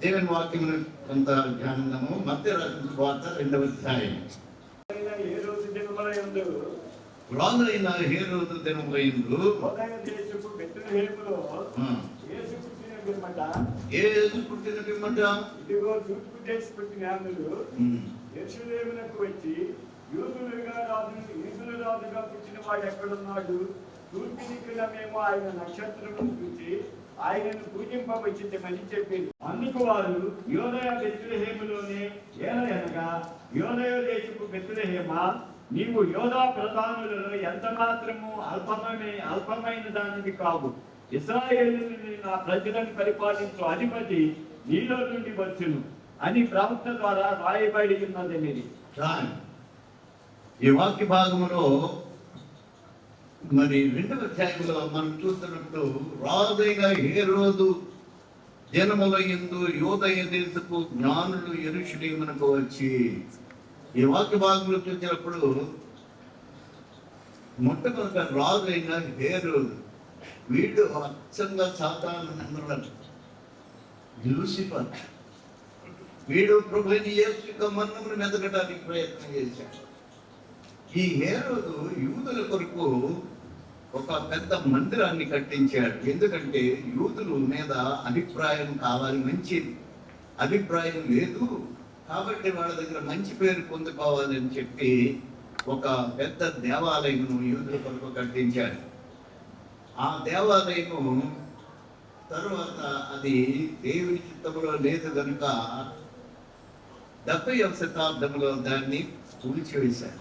దేవుని వాక్యం కొంత ధ్యానము మత్తయి రాసిన సువార్త 2వ అధ్యాయం. రాజైన హేరోదు దినములందు యేసు పుట్టిన పిమ్మట ఇదిగో తూర్పు దేశ జ్ఞానులు యెరూషలేమునకు వచ్చి యూదుల రాజుగా పుట్టిన వాడు ఎక్కడున్నాడు? తూర్పు దిక్కున మేము ఆయన నక్షత్రమును చూసి ఆయనను పూజింపవచ్చిందని చెప్పింది. అందుకు వారు యోదయ బెత్లెహేములోనే ఏలయనగా యోదయ దేశపు బెత్లెహేమ, నీవు యోధా ప్రధానులలో ఎంత మాత్రము అల్పమైన దానివి కావు. ఇశ్రాయేలుని నా ప్రజలను పరిపాలించు అధిపతి నీలో నుండి వచ్చును అని ప్రవక్త ద్వారా రాయబడి ఉన్నది. ఈ వాక్య భాగంలో మరి 2వ అధ్యాయంలో మనం చూస్తున్నప్పుడు రాజైన హేరోదు జనములయందు యోదయ దేశపు జ్ఞానులు యెరూషలేమునకు వచ్చి, ఈ వాక్య భాగంలో చూసినప్పుడు మొట్టమొదట రాజైన హేరోదు, వీడు అచ్చంగా సాతాను లూసిఫర్, వీడు ప్రభువైన యేసు యొక్క మరణమును మెదకడానికి ప్రయత్నం చేశాడు. ఈ హేరోదు యూదుల కొరకు ఒక పెద్ద మందిరాన్ని కట్టించాడు. ఎందుకంటే యూదుల మీద అభిప్రాయం కావాలి, మంచి అభిప్రాయం లేదు కాబట్టి వాళ్ళ దగ్గర మంచి పేరు పొందుకోవాలని చెప్పి ఒక పెద్ద దేవాలయం యూదుల కొరకు కట్టించాడు. ఆ దేవాలయము తరువాత అది దేవుని చిత్తంలో లేదు కనుక 70వ శతాబ్దంలో దాన్ని కూల్చివేశారు.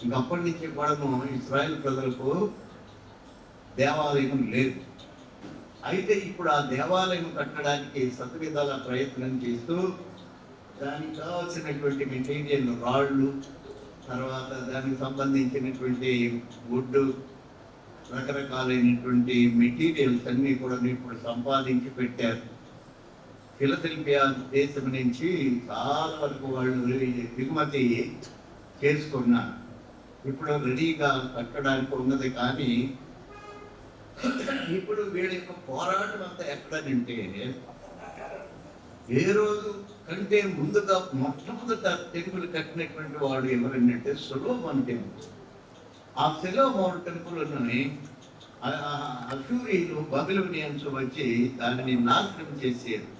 ఇంక అప్పటి నుంచి కూడాను ఇశ్రాయేల్ ప్రజలకు దేవాలయం లేదు. అయితే ఇప్పుడు ఆ దేవాలయం కట్టడానికి శతవిధాల ప్రయత్నం చేస్తూ దానికి కావాల్సినటువంటి మెటీరియల్, రాళ్ళు, తర్వాత దానికి సంబంధించినటువంటి వుడ్, రకరకాలైనటువంటి మెటీరియల్స్ అన్నీ కూడా ఇప్పుడు సంపాదించి పెట్టారు. ఫిలదెల్ఫియా దేశం నుంచి చాలా వరకు వాళ్ళు దిగుమతి చేసుకున్నారు. ఇప్పుడు రెడీగా కట్టడానికి ఉన్నది. కానీ ఇప్పుడు వీళ్ళ యొక్క పోరాటం అంతా ఎక్కడనంటే, ఏ రోజు కంటే ముందుగా మొట్టమొదట టెంపుల్ కట్టినటువంటి వాడు ఎవరంటే సొలొమోను టెంపుల్. ఆ సొలొమోను టెంపుల్ని అష్షూరీయులు, బబిలోనియన్స్ వచ్చి దానిని నాశనం చేసేది.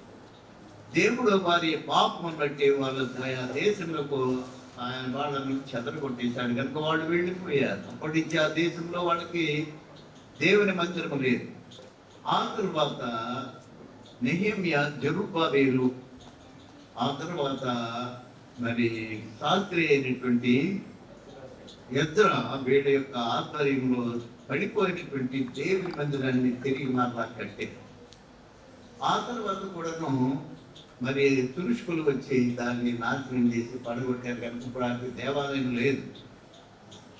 దేవుడు వారి పాపం బట్టి వాళ్ళ దేశంలో వాళ్ళని చెదరగొట్టేశాడు కనుక వాళ్ళు వెళ్ళిపోయారు. అప్పటి నుంచి ఆ దేశంలో వాళ్ళకి దేవుని మందిరం లేదు. ఆ తర్వాత నెహెమ్యా, జెరుబ్బాబెలు, ఆ తర్వాత మరి శాస్త్రి అయినటువంటి ఎజ్రా, వీళ్ళ యొక్క ఆధ్వర్యంలో పడిపోయినటువంటి దేవుని మందిరాన్ని తిరిగి మరలా కట్టారు. ఆ తర్వాత కూడాను మరి తురుష్కులు వచ్చి దాన్ని నాశనం చేసి పడగొట్టారు కనుక ఇప్పుడు ఆ దేవాలయం లేదు.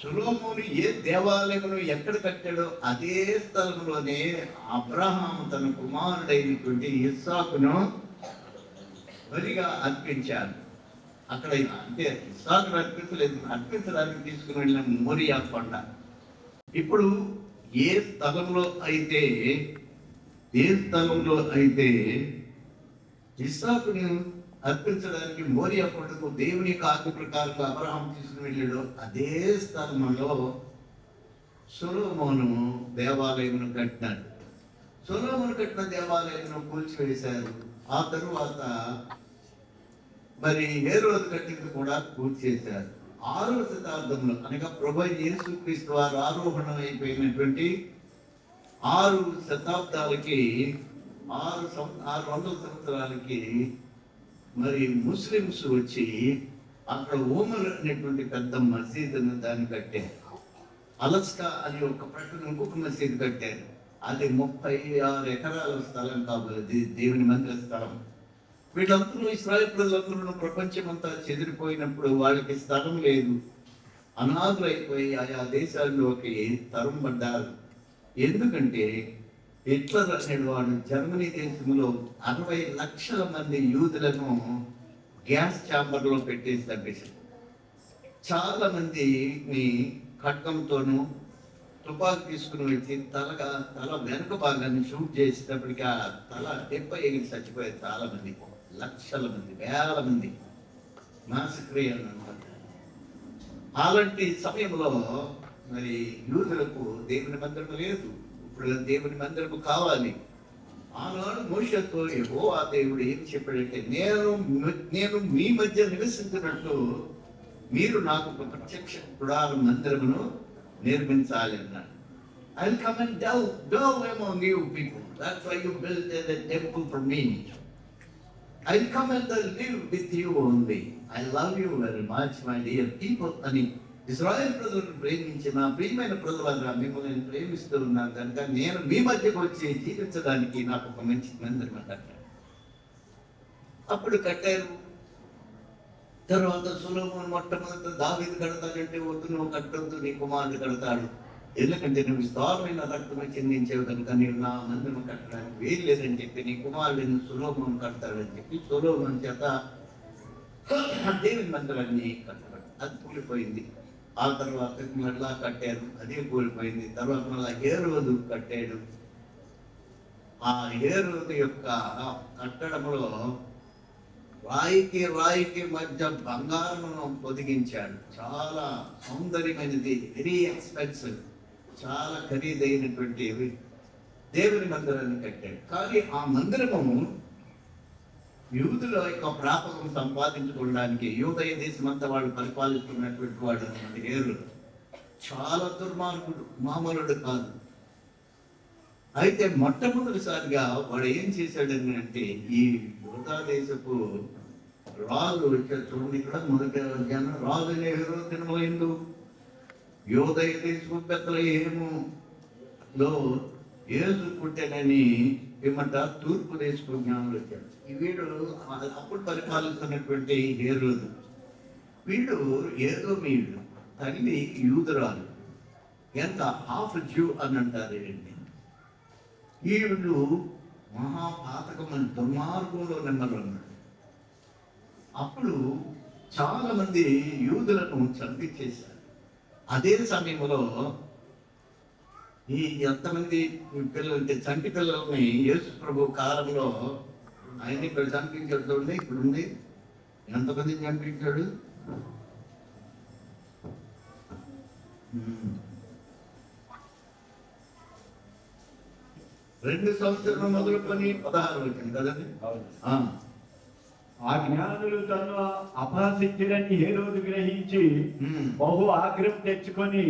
సొలొమోను ఏ దేవాలయమును ఎక్కడ కట్టాడో అదే స్థలంలోనే అబ్రహాము తన కుమారుడైనటువంటి ఇస్సాకును బలిగా అర్పించారు. అక్కడ అంటే ఇస్సాకును అర్పించడానికి తీసుకుని వెళ్ళిన మోరియా కొండ. ఇప్పుడు ఏ స్థలంలో అయితే ఇస్సాకుని అర్పించడానికి మోరియా కొండకు దేవుని ఆజ్ఞ ప్రకారం అబ్రహాం తీసుకుని వెళ్ళాడు. అదే స్థలంలో సొలొమోను దేవాలయమును కట్టినాడు. సొలొమోను కట్టిన దేవాలయమును కూల్చివేశారు. ఆ తరువాత మరి హేరోదు కట్టింది కూడా కూల్చేశారు. 6వ శతాబ్దంలో అనగా ప్రభువైన యేసుక్రీస్తు వారు ఆరోహణం అయిపోయినటువంటి 6 శతాబ్దాలకి 600 సంవత్సరాలకి మరి ముస్లిమ్స్ వచ్చి అక్కడ ఓమర్ అనేటువంటి పెద్ద మసీదును దాన్ని కట్టారు. అలస్కా అని ఒక ప్రక్కన ఇంకొక మసీదు కట్టారు. అది 36 ఎకరాల స్థలం కాబట్టి దేవుని మందిర స్థలం. వీళ్ళందరూ ఇశ్రాయేల్ ప్రజలందరూ ప్రపంచం అంతా చెదిరిపోయినప్పుడు వాళ్ళకి స్థలం లేదు, అనాథులైపోయి ఆయా దేశాల్లోకి తరంబడ్డారు. ఎందుకంటే హిట్లర్ అనేవాడు జర్మనీ దేశంలో 60 లక్షల మంది యూదులను గ్యాస్ ఛాంబర్లో పెట్టేసి తప్పేశారు. చాలా మందిని ఖడ్గంతోనూ తుపాకు తీసుకుని వచ్చి తల వెనుక భాగాన్ని షూట్ చేసేటప్పటికి ఆ తల దెబ్బ ఎగిరి చచ్చిపోయారు చాలా మంది, లక్షల మంది, వేల మంది మాసక్రియలు అనమాట. అలాంటి సమయంలో మరి యూదులకు దేవుని మందిరం లేదు, ఇప్పుడు దేవుని మందిరం కావాలి. ఆనాడు మోషేతో యెహోవా దేవుడు ఏం చెప్పాడంటే, నేను మీ మధ్య నివసించినట్లు మీరు నాకు ఒక ప్రత్యక్ష గుడార మందిరమును నిర్మించాలి అన్నాడు. I will come and dwell among you people. That's why you built a temple for me. I will come and live with you only. I love you very much, my dear people. అని ఇశ్రాయేలు ప్రజలను ప్రేమించిన ప్రియమైన ప్రజలారా, మిమ్మల్ని నేను ప్రేమిస్తూ ఉన్నాను కనుక నేను మీ మధ్యకు వచ్చి జీవించడానికి నాకు ఒక మంచి మందిరం కట్టాను. అప్పుడు కట్టారు. తర్వాత సొలొమోను మొట్టమొదట దావీదు కడతాడంటే, వద్దు నువ్వు కట్టొద్దు, నీ కుమారుడు కడతాడు, ఎందుకంటే నువ్వు విస్తారమైన రక్తమే చెందించేవి కనుక నేను నా మందిరం కట్టడానికి వీలు లేదని చెప్పి నీ కుమారుడిని సొలొమోను కడతాడని చెప్పి సొలొమోను చేత దేవుని మందిరాన్ని కట్టబడి అది కూలిపోయింది. ఆ తర్వాత మళ్ళా కట్టారు, అదే కూలిపోయింది. తర్వాత మళ్ళా హేరోదు కట్టాడు. ఆ హేరోదు యొక్క కట్టడంలో రాయికి మధ్య బంగారం పొదిగించాడు. చాలా సౌందర్యమైనది, వెరీ ఎక్స్పెన్సివ్, చాలా ఖరీదైనటువంటి దేవుని మందిరాన్ని కట్టాడు. కానీ ఆ మందిరము యూదుల యొక్క ప్రాపకం సంపాదించుకోవడానికి యూదయ దేశం అంతా వాళ్ళు పరిపాలిస్తున్నటువంటి వాడు హేరోదు చాలా దుర్మార్గుడు, మామూలుడు కాదు. అయితే మొట్టమొదటిసారిగా వాడు ఏం చేశాడని అంటే, ఈ యూదా దేశపు రాజు చూడండి, ఇక్కడ మొదటి జనం రాజు హేరోదు ఎందు యూదయ దేశపు బెత్లెహేములో యేసు పుట్టెనని ఏమంట తూర్పు దేశపు జ్ఞానులు వచ్చాడు. వీడు అప్పుడు పరిపాలిస్తున్నటువంటి హేరోదు. వీడు ఏదోమీయుడు, తల్లి యూదురాలు, ఎంత హాఫ్ జ్యూ అని అంటారు. ఏంటి వీళ్ళు మహాపాతకమైన దుర్మార్గంలో నెంబర్ అన్నాడు. అప్పుడు చాలా మంది యూదులను చంపించేశారు. అదే సమయంలో ఈ ఎంతమంది పిల్లలు అంటే చంటి పిల్లల్ని యేసు ప్రభు కాలంలో ఆయన ఇక్కడ చంపించాడు. చూడండి, ఇప్పుడు ఉంది, ఎంతమంది చంపించాడు? 2 సంవత్సరాలు మొదలుకొని 16 వచ్చింది కదండి. ఆ జ్ఞానులు తను అపహసించడని హేరోదు గ్రహించి బహు ఆగ్రహం తెచ్చుకొని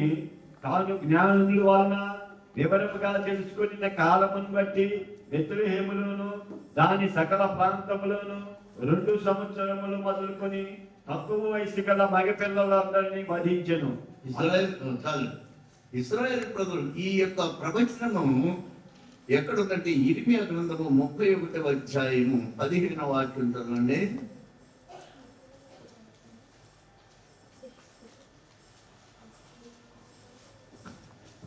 తాను జ్ఞానుల వలన వివరముగా తెలుసుకున్న కాలమును బట్టి బెత్లెహేములోను దాని సకల ప్రాంతములోను 2 సంవత్సరములు మొదలుకొని తక్కువ వయసు గల మగపిల్లలందరినీ వధించెను. ఇశ్రాయేలు ప్రజలు ఈ యొక్క ప్రవచనము ఎక్కడుందంటే ఇర్మియా గ్రంథము 31వ అధ్యాయము 15వ వాక్యం చదవండి.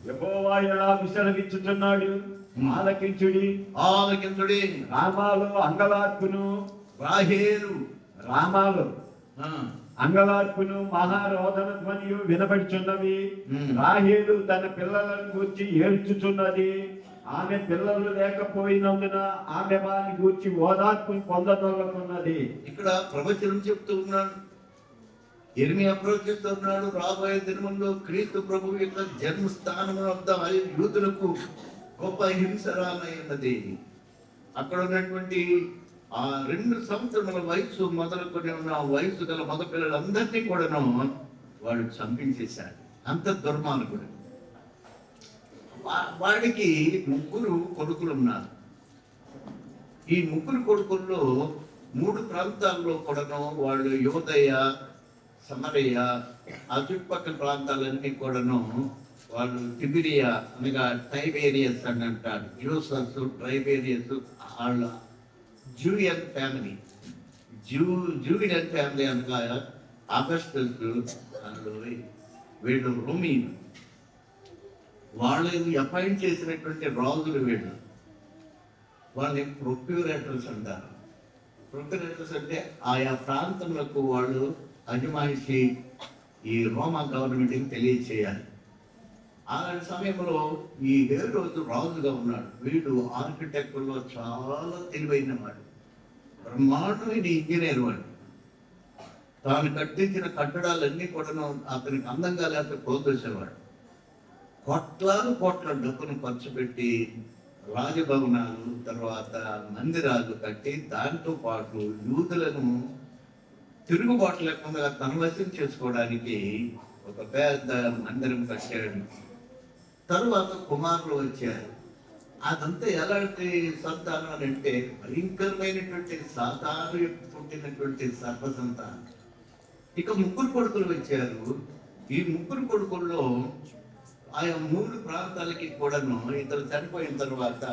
యెహోవా ఎలా విసరవిచ్చుచున్నాడు, ఆలకించుడి. రామాలో అంగలార్పును, రామాలో అంగలార్పును మహారోదన ధ్వనియు వినబడుచున్నవి. రాహేలు తన పిల్లలను గూర్చి ఏడ్చుచున్నది. ఆమె పిల్లలు లేకపోయినందున ఆమె వారిని గూర్చి ఓదార్పు పొందదొల్లకున్నది. ఇక్కడ ప్రవచనం చెప్తూ ఉన్నాడు, ఇర్మియా ప్రవచిస్తున్నాడు. రాబోయే దినముల్లో క్రీస్తు ప్రభువు యొక్క జన్మస్థానం వద్ద యూదులకు గొప్ప హింస రానయ్యున్నది. అక్కడ ఉన్నటువంటి ఆ 2 సంవత్సరముల వయసు మొదలుకొని ఉన్న వయసు గల మగ పిల్లలందరినీ కూడాను వాడు చంపించేశాడు. అంత దుర్మార్గుడు. వాడికి 3 కొడుకులు ఉన్నారు. ఈ 3 కొడుకుల్లో 3 ప్రాంతాల్లో కూడాను వాళ్ళు యూదయ, సమరయ, ఆ చుట్టుపక్కల ప్రాంతాలన్నీ కూడాను వాళ్ళు తిబిరియా అనగా టైబేరియస్ అని అంటారు. యూసస్, టైబేరియస్ వాళ్ళ జూయన్ ఫ్యామిలీ. జూవియన్ ఫ్యామిలీ అనగా ఆగస్టస్, వీళ్ళు రోమీలు. వాళ్ళు అపాయింట్ చేసినటువంటి రాజులు వీళ్ళు. వాళ్ళని ప్రొక్యూరేటర్స్ అంటారు. ప్రొక్యూరేటర్స్ అంటే ఆయా ప్రాంతములకు వాళ్ళు అజమాయిషి ఈ రోమా గవర్నమెంట్కి తెలియచేయాలి. అలాంటి సమయంలో ఈ హేరోదు రాజుగా ఉన్నాడు. వీడు ఆర్కిటెక్ట్లో చాలా తెలివైన వాడు, బ్రహ్మాండమైన ఇంజనీర్ వాడు. తాను కట్టించిన కట్టడాలన్నీ కూడా అతనికి అందంగా లేకపోతే కోల్చేసేవాడు. కోట్ల డబ్బును ఖర్చు పెట్టి రాజభవనాలు, తర్వాత మందిరాలు కట్టి దాంతో పాటు యూదులను తిరుగుబాటు లేకుండా తన వశం చేసుకోవడానికి ఒక పెద్ద మందిరం కట్టాడు. తరువాత కుమారులు వచ్చారు. అదంతా ఎలాంటి సంతానం అని అంటే భయంకరమైనటువంటి సాతాను పుట్టినటువంటి సర్ప సంతానం. ఇక ముగ్గురు కొడుకులు వచ్చారు. ఈ ముగ్గురు కొడుకుల్లో ఆయా 3 ప్రాంతాలకి కూడాను ఇతరు చనిపోయిన తర్వాత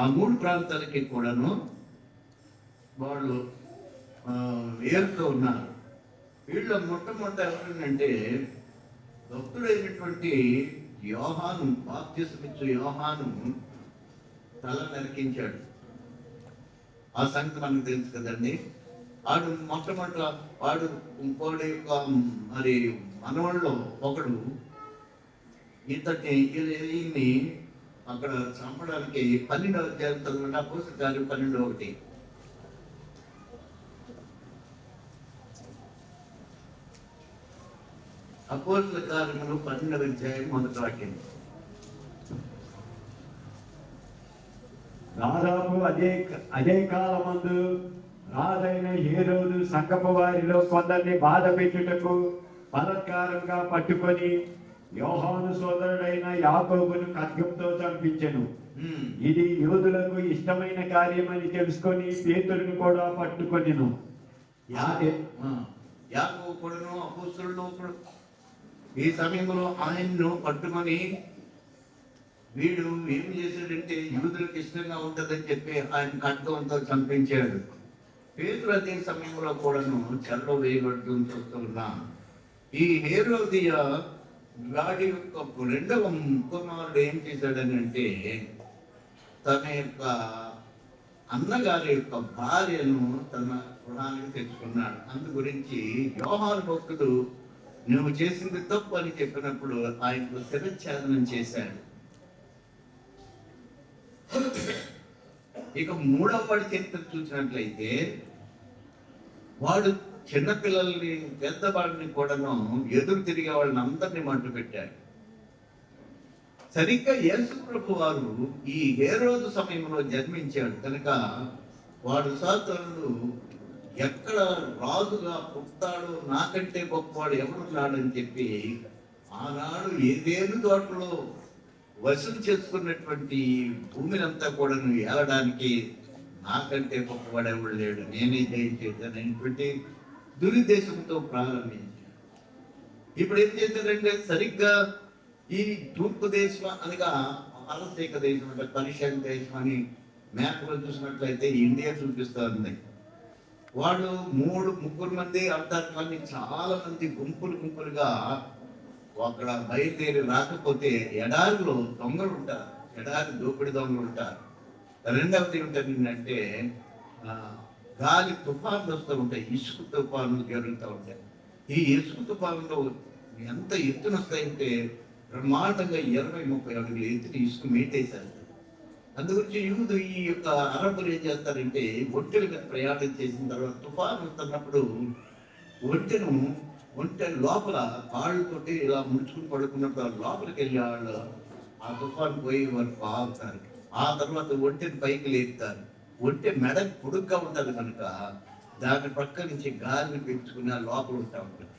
ఆ 3 ప్రాంతాలకి కూడాను వాళ్ళు ఏరుతూ ఉన్నారు. వీళ్ళు మొట్టమొదట ఎవరంటే భక్తుడైనటువంటి యోహాను, బాప్తిసమిచ్చు యోహాను తల నరికించాడు. ఆ సంగతి మనకు తెలుసు కదండి. వాడు మొట్టమొదట ఇంకోటి యొక్క మరి మనవాళ్ళు ఒకడు ఈయన్ని అక్కడ చంపడానికి 12వ అధ్యాయం అపోస్తలుల కార్యం 12:1. అపోస్తలుల కార్యములు 12వ అధ్యాయం 1వ వాక్యం. దాదాపు అదే కాలమందు రాజైన హేరోదు సంగపు వారిలో కొందరిని బాధ పెట్టుటకు బలత్కారంగా పట్టుకొని యోహాను సోదరుడైన యాకోబును ఖడ్గంతో చంపించెను. ఇది యూదులకు ఇష్టమైన కార్యమని తెలుసుకొని పేతురును కూడా పట్టుకొనెను. యాకోబు కూడాను అపోస్తలుల్లో ఒకడు. ఈ సమయంలో ఆయన్ను పట్టుకొని వీడు ఏం చేశాడంటే యూదులకు ఇష్టంగా ఉంటుందని చెప్పి ఆయన ఖడ్గంతో చంపించాడు. పేతురు అదే సమయంలో కూడాను చెరలో వేయబడుతూ చూస్తూ ఉన్నాం. ఈ హేరోదియ వాడి యొక్క 2వ కుమారుడు ఏం చేశాడని అంటే తన యొక్క అన్నగారి యొక్క భార్యను తన గృహానికి తెచ్చుకున్నాడు. అందు గురించి యోహాను భక్తుడు నువ్వు చేసింది తప్పు అని చెప్పినప్పుడు ఆయనకు శిరచ్ఛేదనం చేశాడు. ఇక 3వ వాడి చరిత్ర చూసినట్లయితే వాడు చిన్నపిల్లల్ని, పెద్దవాళ్ళని కూడాను ఎదురు తిరిగే వాళ్ళని అందరినీ మంటు పెట్టాడు. సరిగ్గా యేసు ప్రభు వారు ఈ హేరోదు సమయంలో జన్మించాడు కనుక వాడు సాతానుడు ఎక్కడ రాజుగా పుట్టాడో నాకంటే గొప్పవాడు ఎవరున్నాడని చెప్పి ఆనాడు ఏదేను తోటలో వసూలు చేసుకున్నటువంటి భూమినంతా కూడా ఏలడానికి నాకంటే గొప్పవాడు ఎవడు లేడు, నేనే జయించేదనేటువంటి దురుద్దేశంతో ప్రారంభించాడు. ఇప్పుడు ఏం చేశారంటే సరిగ్గా ఈ తూర్పు దేశం అనగా పారసీక దేశం అంటే పర్షియన్ దేశం అని మ్యాప్లో చూసినట్లయితే ఇండియా చూపిస్తూ ఉంది. వాడు 3-3 మంది అర్థాన్ని చాలా మంది గుంపులుగా అక్కడ బయలుదేరి రాకపోతే ఎడారిలో దొంగలు ఉంటారు, ఎడారి దోపిడి దొంగలు ఉంటారు. రెండవది ఏంటంటే గాలి తుఫాన్లు వస్తూ ఉంటాయి, ఇసుక తుఫాన్లు జరుగుతూ ఉంటాయి. ఈ ఇసుక తుఫాన్లో ఎంత ఎత్తున వస్తాయంటే బ్రహ్మాండంగా 20-30 అడుగులు ఎత్తుని ఇసుక మేటేశారు. అందుగురించి యూదు ఈ యొక్క అరబ్బులు ఏం చేస్తారంటే ఒంటెల మీద ప్రయాణం చేసిన తర్వాత తుఫాను వస్తున్నప్పుడు ఒంటె లోపల కాళ్ళతోటి ఇలా ముడుచుకుని పడుకున్నప్పుడు లోపలికి వెళ్ళి వాళ్ళు ఆ తుఫాను పోయి వరకు ఆగుతారు. ఆ తర్వాత ఒంటెని పైకి లేపుతారు. ఒంటె మెడ పొడుగ్గా ఉంటుంది కనుక దాని పక్క నుంచి గాలిని పెంచుకుని ఆ లోపల ఉంటా ఉంటుంది.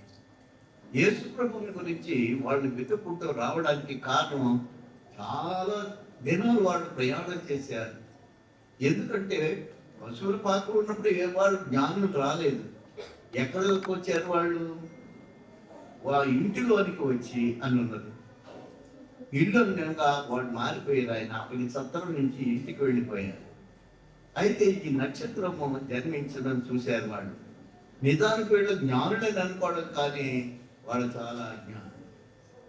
యేసు ప్రభువుని గురించి వాళ్ళు వెతుక్కుంటూ రావడానికి కారణం చాలా దినాలు వాళ్ళు ప్రయాణం చేశారు. ఎందుకంటే పశువుల పాక ఉన్నప్పుడు ఏ వాళ్ళు జ్ఞానులు రాలేదు. ఎక్కడికి వచ్చారు వాళ్ళు? ఇంటిలోనికి వచ్చి అని ఉన్నది. ఇల్లు కనుక వాళ్ళు మారిపోయారు. ఆయన అక్కడి సత్తరం నుంచి ఇంటికి వెళ్ళిపోయారు. అయితే ఈ నక్షత్రము జన్మించడం చూశారు వాళ్ళు. నిజానికి వీళ్ళు జ్ఞానులని అనుకోవడం కానీ వాళ్ళు చాలా అజ్ఞానం.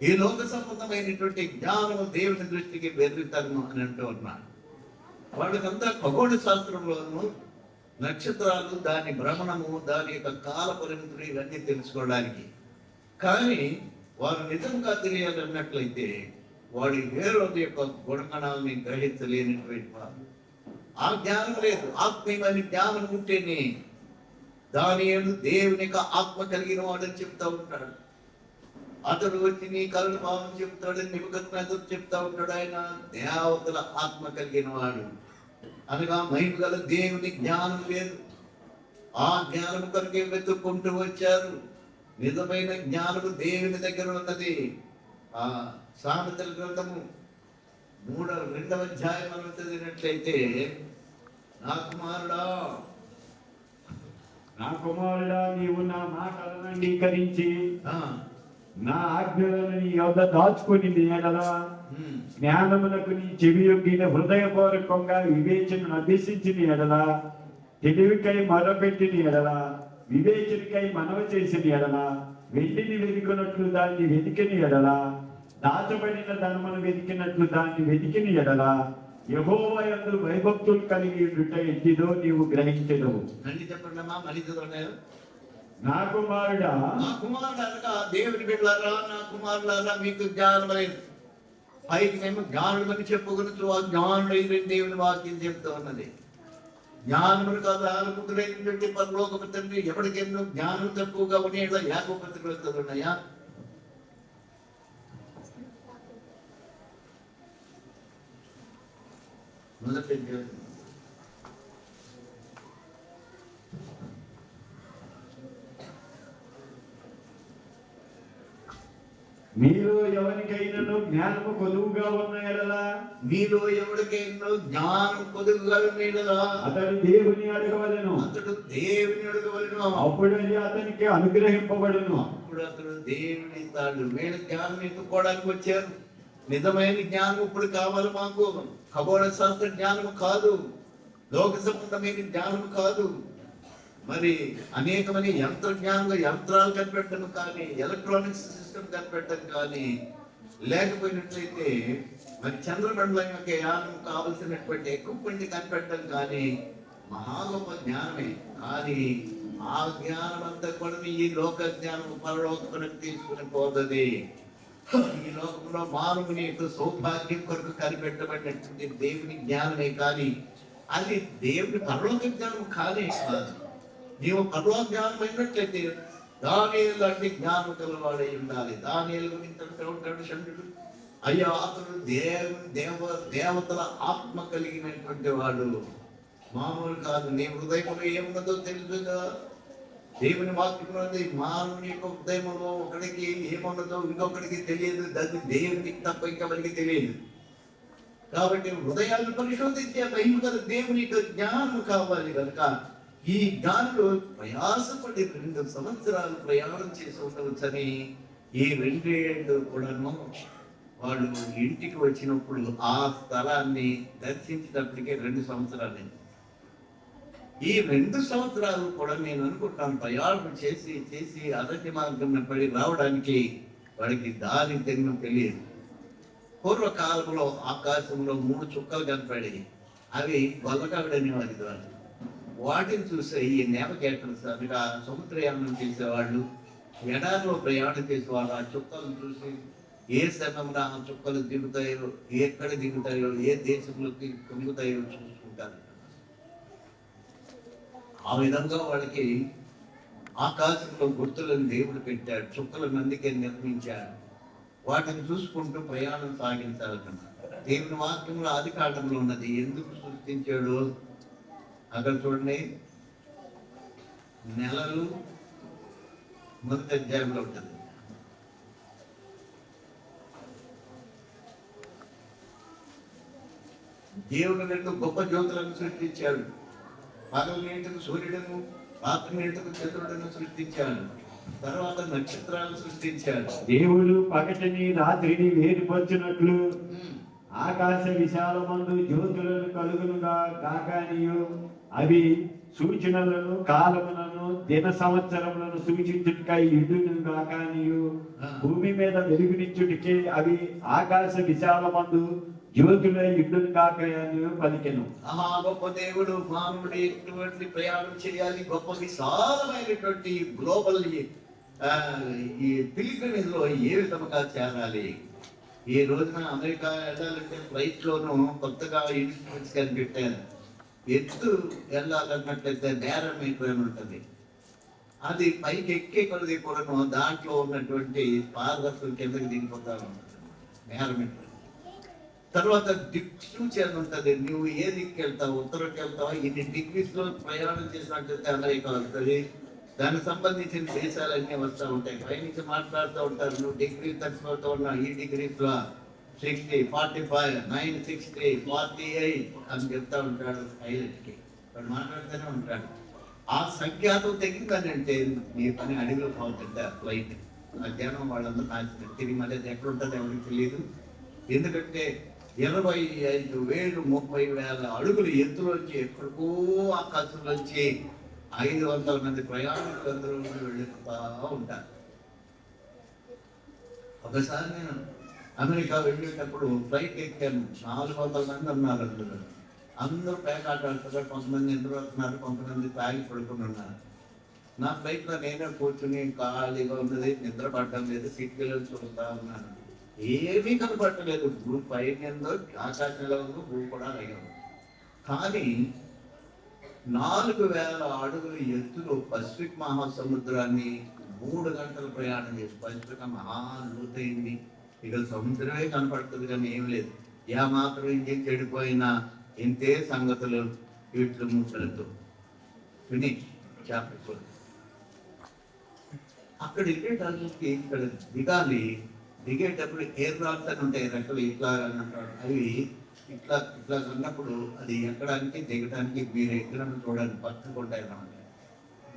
ఈ లోక సంబంధమైనటువంటి జ్ఞానము దేవుని దృష్టికి వెర్రితనము అని అంటూ ఉన్నాడు. వాళ్ళకంతా ఖగోళ శాస్త్రంలోనూ నక్షత్రాలు, దాని భ్రమణము, దాని యొక్క కాల పరిమితులు ఇవన్నీ తెలుసుకోవడానికి. కానీ వారు నిజంగా తెలియాలన్నట్లయితే వాడి హేరోదు యొక్క గుణగణాలని గ్రహించలేనటువంటి వారు. ఆ జ్ఞానం లేదు. ఆత్మీయమైన జ్ఞానం ఉంటేనే దానియేలు దేవుని యొక్క ఆత్మ కలిగిన వాడని చెప్తా ఉంటాడు. అతడు వచ్చి నీ కలను భావం చెప్తాడు, నిబద్ధత చెప్తా ఉంటాడు. ఆయన దేవతల ఆత్మ కలిగిన వాడు అనగా మహిమ గల దేవుని జ్ఞానం లేదు. ఆ జ్ఞానం కొరకే వెతుక్కుంటూ వచ్చారు. నిజమైన జ్ఞానము దేవుని దగ్గర ఉన్నది. ఆ సామెతల గ్రంథము 2వ అధ్యాయం మనం చదివినట్లయితే, నా కుమారుడా నీవు నా మాటలను అంగీకరించి ఆ నా ఆజ్ఞలను నీ యొద్ద దాచుకుని నేడలా జ్ఞానమునకు నీ చెవి యొగ్గిన హృదయపూర్వకంగా వివేచనను అభ్యసించిన ఎడల, తెలివికై మొరపెట్టిన ఎడల, వివేచనకై మనవ చేసిన ఎడల, వెండిని వెతికినట్లు దాన్ని వెతికిన ఎడల, దాచబడిన ధనమును వెతికినట్లు దాన్ని వెతికిన ఎడల, యెహోవా యందు భయభక్తులు కలిగి ఉండుట ఎట్టిదో నీవు గ్రహించెదవు. చెప్పండమ్మా, మళ్ళీ చదవండి. నా కుమారుడా, నా కుమారుడు అనగా దేవుని బిడ్డలారా, నా కుమారులారా, మీకు జ్ఞానం లేదు. పైకి మేము జ్ఞానులని చెప్పుకుని ఆ జ్ఞానుడు దేవుని వాక్యం చెప్తూ ఉన్నది. జ్ఞానములు కాదు ఆనుకుంటున్నటువంటి పరలోకపు తండ్రి ఎవరికెన్నో జ్ఞానం తక్కువగా ఉండేలా యాకోబు పత్రికలో చదువున్నాయా? మొదటి మీలో ఎవరికైనా జ్ఞానము కొదువుగా ఉన్న ఎడల, మీలో ఎవరికైనా జ్ఞానం కొదువుగా ఉన్న ఎడల అతడు దేవుని అడగవలెను. అప్పుడు అది అతనికి అనుగ్రహింపబడును. అప్పుడు అతడు దేవుని ఇస్తాడు. వీళ్ళ జ్ఞానం ఎత్తుకోవడానికి వచ్చారు. నిజమైన జ్ఞానం ఇప్పుడు కావాలి మాకు. ఖగోళ శాస్త్ర జ్ఞానం కాదు, లోక సంబంధమైన జ్ఞానం కాదు. మరి అనేకమైన యంత్రాలు కనిపెట్టడం కానీ, ఎలక్ట్రానిక్స్ సిస్టమ్ కనిపెట్టడం కానీ లేకపోయినట్లయితే, మరి చంద్రమండలం యొక్క యానం కావలసినటువంటి ఎక్విప్మెంట్ కనిపెట్టడం కానీ మహా గొప్ప జ్ఞానమే. కానీ ఆ జ్ఞానం అంతా కూడా ఈ లోక జ్ఞానం పరలోకానికి తీసుకుని పోతుంది. ఈ లోకంలో మానవుని యొక్క సౌభాగ్యం కొరకు కనిపెట్టబడినటువంటి దేవుని జ్ఞానమే, కానీ అది దేవుని పరలోక జ్ఞానం కానే కాదు. నీవు పరలోక జ్ఞానం అయినట్లయితే దానియేలు లాంటి జ్ఞానం కలవాడై ఉండాలి. దానియేలు ఉంటాడు చంద్రుడు. అయ్యా, అతడు దేవతల ఆత్మ కలిగినటువంటి వాడు, మామూలు కాదు. నీ హృదయంలో ఏమున్నదో తెలుసుగా. దేవుని వాక్యం ఉన్నది. మానవుని యొక్క హృదయంలో ఒకడికి ఏమున్నదో ఇంకొకడికి తెలియదు. దాన్ని దేవునికి తప్ప ఇంకెవరికి తెలియదు. కాబట్టి హృదయాన్ని పరిశోధించే మహిమ గల దేవుని యొక్క జ్ఞానం కావాలి. కనుక ఈ జ్ఞానంలో ప్రయాసపడి 2 సంవత్సరాలు ప్రయాణం చేసి ఉండవచ్చని, ఈ 2 ఏళ్ళు కూడాను వాళ్ళు ఇంటికి వచ్చినప్పుడు ఆ స్థలాన్ని దర్శించినప్పటికే 2 సంవత్సరాలు. ఈ 2 సంవత్సరాలు కూడా నేను అనుకుంటాను ప్రయాణం చేసి చేసి అరటి మార్గం పడి రావడానికి వాడికి దారి తెలియదు. పూర్వకాలంలో ఆకాశంలో 3 చుక్కలు కనపడి అవి గొల్లకావిడనేవారి ద్వారా. వాటిని చూస్తే ఈ నేవిగేటర్స్ అనగా సముద్రయానం చేసేవాళ్ళు, ఎడారిలో ప్రయాణం చేసేవాళ్ళు ఆ చుక్కలను చూసి ఏ సమయంలో ఆ చుక్కలు దిగుతాయో, ఎక్కడ దిగుతాయో, ఏ దేశంలోకి పొంగుతాయో చూసుకుంటారు. ఆ విధంగా వాళ్ళకి ఆకాశంలో గుర్తులను దేవుడు పెట్టాడు, చుక్కలను అందుకే నిర్మించాడు. వాటిని చూసుకుంటూ ప్రయాణం సాగించాలన్నమాట. దేవుని వాక్యంలో ఆది కాండంలో ఉన్నది. ఎందుకు సృష్టించాడు అక్కడ చూడండి. నెలలు మొదటి అధ్యాయంలో ఉంటుంది. దేవుడు 2 గొప్ప జ్యోతులను సృష్టించాడు. పగలు నీటికి సూర్యుడును, రాత్రి నీటికి చంద్రుడును సృష్టించాడు. తర్వాత నక్షత్రాలను సృష్టించాడు. దేవుడు పగటిని రాత్రిని వేరుపరచినట్లు ఆకాశ విశాలమందు జ్యోతులను కలుగునుగా కాకానియు, అవి సూచనలను, కాలములను, దిన సంవత్సరములను సూచించుటకై ఇడును కాకానియు, భూమి మీద వెలుగునిచ్చుటికే అవి ఆకాశ విశాలమందు జ్యోతుల ఇడును కాకానియు పలికెను. గొప్ప దేవుడు మానవుడు ఎటువంటి ప్రయాణం చేయాలి, గొప్ప విశాలమైనటువంటి గ్లోబల్ ఆ, ఈ పిలిగ్రిమేజ్లో ఏ విధముగా చేరాలి. ఈ రోజున అమెరికా వెళ్ళాలంటే ఫ్లైట్లోనూ కొత్తగా ఇన్స్ట్రుమెంట్స్ కనిపెట్టారు. ఎత్తు వెళ్ళాలన్నట్లయితే నేరం అయిపోయి ఉంటుంది. అది పైకి ఎక్కే కొలది కూడాను దాంట్లో ఉన్నటువంటి పారదర్శకులు కిందకి దిగిపోతా ఉంటుంది, నేరం అయిపోయింది. తర్వాత దిక్సూచి అని ఉంటుంది. నువ్వు ఏ దిక్కు వెళ్తావు, ఉత్తరంకి వెళ్తావా, ఇన్ని డిగ్రీస్లో ప్రయాణం చేసినట్లయితే అమెరికా వస్తుంది. దానికి సంబంధించిన దేశాలన్నీ వస్తూ ఉంటాయి. పైనుంచి మాట్లాడుతూ ఉంటారు, నువ్వు డిగ్రీ తగ్గిపోతూ ఉన్నావు, ఈ డిగ్రీస్లో 60, 45, 960, 48 అని చెప్తా ఉంటాడు పైలట్కి. వాడు మాట్లాడుతూనే ఉంటాడు. ఆ సంఖ్యాతం తగ్గిందని అంటే నీ పని అడవిలో పోతుంది ఆ ఫ్లైట్. ఆ జనం వాళ్ళందరూ నాశనం. తిరిగి మళ్ళీ ఎక్కడ ఉంటుందో ఎవరికి తెలియదు. ఎందుకంటే 25,000, 30,000 అడుగులు ఎత్తులోంచి ఎక్కడికో ఆకాశంలోంచి 500 మంది ప్రయాణికులందరూ వెళ్ళిపోతా ఉంటారు. ఒకసారి నేను అమెరికా వెళ్ళేటప్పుడు ఫ్లైట్ ఎక్కాను. 400 మంది ఉన్నారు అందులో. అందరూ పేకాట ఆడుతున్నారు. కొంతమంది నిద్రపోతున్నారు, కొంతమంది తాగి పడుకుని ఉన్నారు. నా ఫ్లైట్లో నేనే కూర్చుని ఖాళీగా ఉన్నది, నిద్ర పడటం లేదు, కిటికీలో చూస్తూ ఉన్నాను. ఏమీ కనపడలేదు. భూ పైన ఆకాశంలో ఉంది, భూ కూడా అలాగే ఉంది. కానీ 4,000 అడుగుల ఎత్తులో పసిఫిక్ మహాసముద్రాన్ని 3 గంటలు ప్రయాణం చేసి, పసిఫిక్ మహా లోతైంది. ఇక సముద్రమే కనపడుతుంది కానీ ఏం లేదు. మాత్రం ఇంకేం చెడిపోయినా ఇంతే సంగతులు వీటిలో ముసలతో విని చాపి అక్కడ వెళ్ళేటానికి ఇక్కడ దిగాలి. దిగేటప్పుడు ఎయిర్ రాడ్స్ అని ఉంటాయి, రెక్కలు ఇట్లా అంటారు. అవి ఇట్లా ఇట్లా అన్నప్పుడు అది ఎక్కడానికి దిగడానికి మీరు ఎక్కడానికి చూడండి పట్టుకుంటాయి అన్నమాట.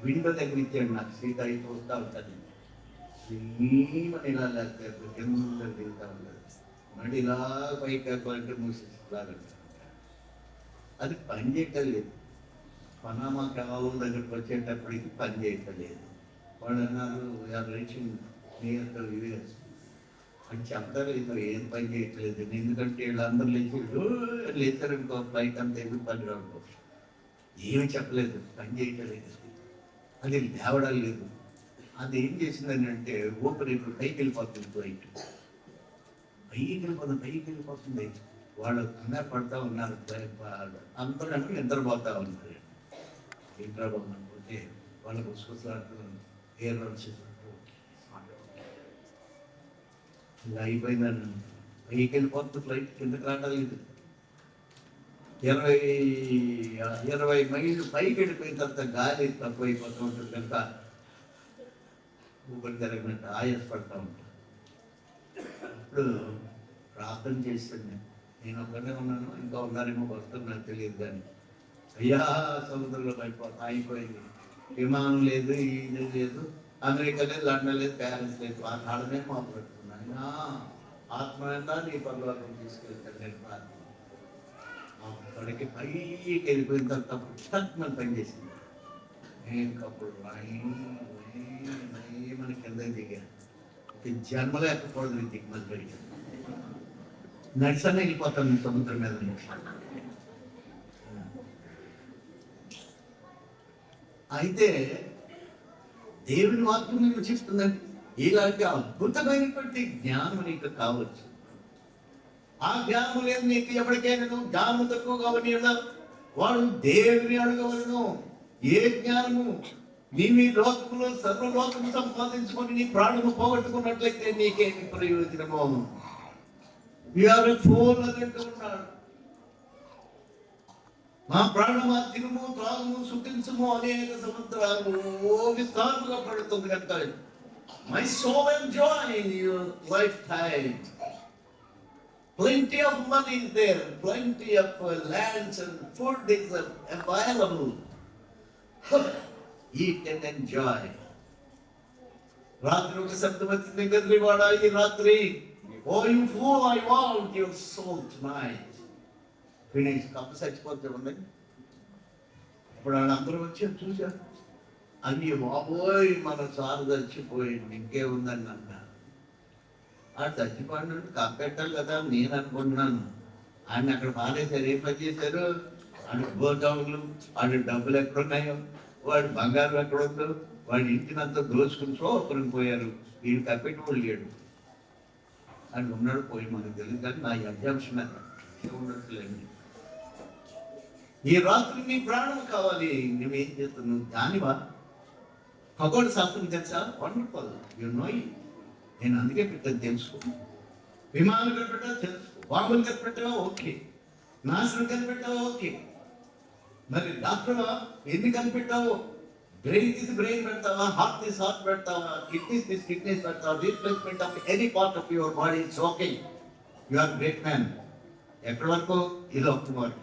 విండో దగ్గర ఇచ్చాడు నాకు, సీట్ అయి చూస్తూ ఉంటుంది. ఇలా లేకపోతే కింద దిగుతూ ఉంటుంది. మళ్ళీ ఇలా పైకి ఎక్కాలంటే మూసేలాగా అది పని చేయటం లేదు. పనామా కాలం దగ్గరికి వచ్చేటప్పటికి పని చేయటం లేదు. వాళ్ళు అన్నారు రీచింగ్ నియర్ ద యూఎస్ అని చెప్తారు. ఇది ఏం పని చేయట్లేదు. ఎందుకంటే వీళ్ళందరూ లేచారు ఇంకో ఫ్లైట్ అంతా ఎందుకు పని రావడం. ఏమి చెప్పలేదు, పని చేయటం లేదు. అది లేవడం లేదు. అది ఏం చేసిందని అంటే ఓపెన్ ఇప్పుడు పైకి వెళ్ళిపోతుంది ఫ్లైట్. పైకి వెళ్ళిపోతుంది. వాళ్ళు కంగారు పడతా ఉన్నారు. అందరూ అంటే నిద్రపోతా ఉన్నారు. నిద్రపోతే వాళ్ళకు గుసగుసలాడుతూ ఎయిర్ రన్స్ ఇలా అయిపోయిందని పైకి వెళ్ళిపోతుంది ఫ్లైట్, కిందకి రావట్లేదు. 20 మైళ్ళు పైకి వెళ్ళిపోయిన తర్వాత గాలి తక్కువైపోతూ ఉంటుంది కనుక ఊపిరి తిరగనట్టు ఆయాసపడతా ఉంటాను. అప్పుడు ప్రార్థన చేశాను. నేను ఒక్కడే ఉన్నాను, ఇంకా ఉన్నారేమో భక్తులు నాకు తెలియదు. కానీ అయ్యా సముద్రంలో అయిపోయింది. విమానం లేదు, ఇది లేదు, అమెరికా లేదు, లండన్ లేదు, ప్యారిస్ లేదు. ఆ కాడమే మాట్లాడుతున్నాను. ఆత్మ ఎంత నీ పరలోకం తీసుకెళ్తాను నేను ప్రార్థన. అక్కడికి పైకి వెళ్ళిపోయిన తర్వాత పుస్తకం పనిచేసింది. నేను అప్పుడు మన కింద దిగాను. జన్మలో ఎక్కకూడదు దిగ్మలు పెరిగాను. నడిసనే వెళ్ళిపోతాను సముద్రం మీద నుంచి. అయితే దేవుని వాక్యం నీకు చెప్తుందండి, ఇలాంటి అద్భుతమైనటువంటి జ్ఞానం నీకు కావచ్చు. ఆ జ్ఞానం లేదు నీకు ఎవరికైనా జ్ఞానం తక్కువగా వాడు దేవుని అడగవలను. ఏ జ్ఞానము? నీవి లోకములో సర్వలోకము సంపాదించుకొని నీ ప్రాణము పోగొట్టుకున్నట్లయితే నీకేమి ప్రయోజనము? ఫోన్ అని అంటున్నాడు. మా ప్రాణమా తినుము, త్రాగుము, సుఖించుము, అనేక సముద్రాలు విస్తారముగా పడుతుంది కనుక my soul enjoy in your life time. Plenty of money is there, plenty of lands and food is available. Eat and enjoy. రాత్రి ఒక శబ్దం వచ్చింది, గదివాడా ఈ రాత్రి, oh you fool, I want your soul tonight. Finish కప్ప చచ్చిపోతే ఉన్నాయి. ఇప్పుడు వాళ్ళందరూ వచ్చి చూశారు. అన్ని బాబోయ్ మన సార్ చచ్చిపోయింది, ఇంకేముందని అన్నారు. ఆ చచ్చిపోయినట్టు కప్పెట్టాలి కదా నేను అనుకుంటున్నాను. ఆయన అక్కడ పారేశారు. ఏం పని చేశారు? వాడి గోదాములు, వాడి డబ్బులు ఎక్కడున్నాయో, వాడి బంగారం ఎక్కడుందో, వాడి ఇంటినంతా దోచుకుని సోపరం పోయారు, వీడు కప్పెట్టుకోడు లేడు అని ఉన్నాడు. పోయి మనకు తెలియదు, కానీ నా అధ్యాంశం ఉండట్లేదు. ఈ రాత్రి నీ ప్రాణం కావాలి, నువ్వేం చేస్తున్నావు? దానివా ఖగోళ శాస్త్రం తెలుసా? Wonderful, you know it. నేను అందుకే పెట్టాను, తెలుసుకో. విమానం కనిపెట్టా తెలుసుకో, బాంబులు కనిపెట్టావా ఓకే, నాశనం కనిపెట్టావా ఓకే, మరి డాక్టర్వా ఎన్ని కనిపెట్టావో? బ్రెయిన్ తీసి బ్రెయిన్ పెడతావా, హార్ట్ తీసి హార్ట్ పెడతావా, కిడ్నీస్ తీసి కిడ్నీస్ పెడతావా, replacement of any part of your body it's okay, you are great man. ఎక్కడి వరకు? ఇది ఒక్క వరకు.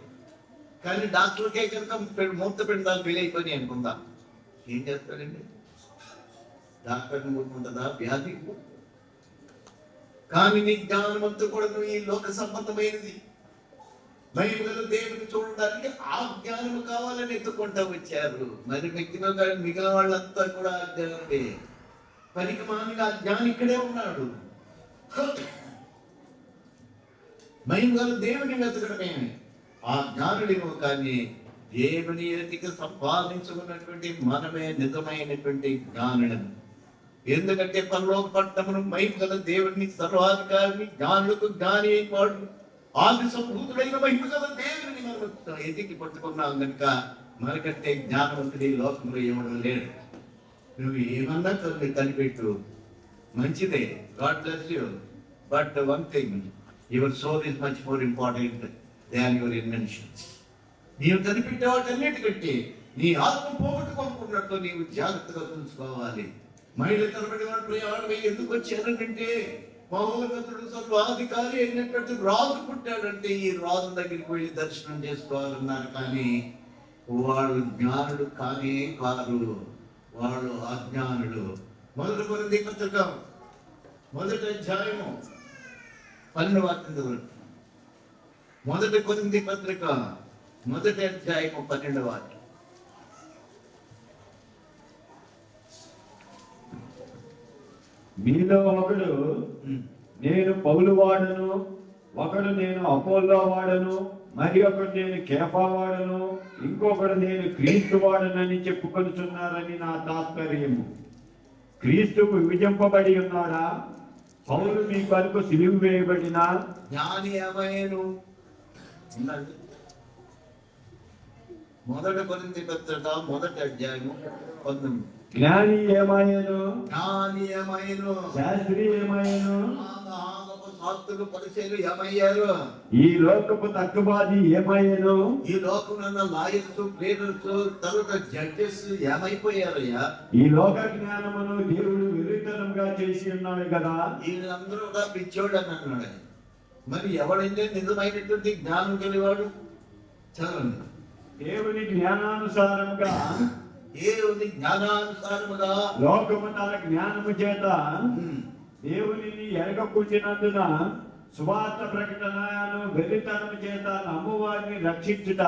కానీ డాక్టర్కే కనుక మూర్త పిండాలు ఫెయిల్ అయిపోయి అనుకుందాం, ఏం చేస్తాడండి? డాక్టర్ని ఊరుకుంటుందా వ్యాధి? కానీ నీ జ్ఞానం అంతా కూడా నువ్వు ఈ లోక సంబంధమైనది, మహిమగల దేవుని చూడడానికి ఆ జ్ఞానం కావాలని ఎత్తుకుంటా వచ్చారు. మరి వ్యక్తిలో మిగిలిన వాళ్ళంతా కూడా అజ్ఞానుడే. పనికి మానిగా ఆ జ్ఞాని ఇక్కడే ఉన్నాడు. మహిమగల దేవుని వెతకడమే ఆ జ్ఞానుడేమో, కానీ దేవుని ఎతికి సంపాదించుకున్నటువంటి మనమే నిజమైనటువంటి జ్ఞానులను. ఎందుకంటే పరలోక పట్టణమును మహిమగల దేవుని సర్వాధికారిని, జ్ఞానులకు జ్ఞాని అయినవాడు, ఆది సంభూతుడైన మహిమగల దేవుని మనం ఎదికి పట్టుకున్నాం కనుక మనకంటే జ్ఞానవంతుడి లోకంలో ఏమడం లేడు. నువ్వు ఏమన్నా కనిపెట్టు, మంచిదే, God bless you. But one thing, your soul is much more important than your inventions. నీవు కనిపెట్టే వాటన్నిటికంటే నీ ఆత్మ పోగొట్టుకోనుకున్నట్టు నీవు జాగ్రత్తగా చూసుకోవాలి. మహిళ తరబడి వాడు ఎందుకు వచ్చారంటే, మహోన్నతుడు సర్వాధికారి అయినటువంటి రాజు పుట్టాడంటే ఈ రాజు దగ్గరికి వెళ్ళి దర్శనం చేసుకోవాలన్నారు. కానీ వాళ్ళు జ్ఞానుడు కానీ కాదు, వాళ్ళు అజ్ఞానుడు. మొదటి కొరింథీ పత్రిక 1వ అధ్యాయము 12వ వాక్యం. మొదటి కొరింథీ పత్రిక 1వ అధ్యాయము 12వ వాక్యం. మీలో ఒకడు నేను పౌలు వాడను, ఒకడు నేను అపోల్లో వాడను, మరి ఒకడు నేను కేఫా వాడను, ఇంకొకడు నేను క్రీస్తు వాడనని చెప్పుకొనుచున్నారని నా తాత్పర్యము. క్రీస్తుకు విభజింపబడి ఉన్నాడా? పౌలు మీ కొరకు సిలువ వేయబడిన జ్ఞాని ఏమైను? మొదటి కొరింథీ పత్రిక 1వ అధ్యాయము 19. జ్ఞాని ఏమాయను? జ్ఞాని ఏమైను? శాస్త్రి ఏమాయను? శాస్త్రులు పరిచయులు ఏమయ్యారు? ఈ లోకపు తక్కువాది ఏమాయను? ఈ లోకమున్న లాయర్స్, ప్లేడర్స్, తరువాత జడ్జెస్ ఏమైపోయారయ్యా? ఈ లోక జ్ఞానమును దేవుడు విరుద్ధంగా చేసి ఉన్నాడు కదా. వీళ్ళందరూ కూడా పిచ్చోడు అని అన్నాడు. మరి ఎవడైతే నిజమైనటువంటి జ్ఞానం కలివాడు? చదవండి. దేవుని జ్ఞానానుసారంగా, దేవుని జ్ఞానానుసారముగా లోకము తన జ్ఞానము చేత దేవునిని ఎరగకుండినందున సువార్త ప్రకటనను వెర్రితనము చేత నమ్మువారిని రక్షించుట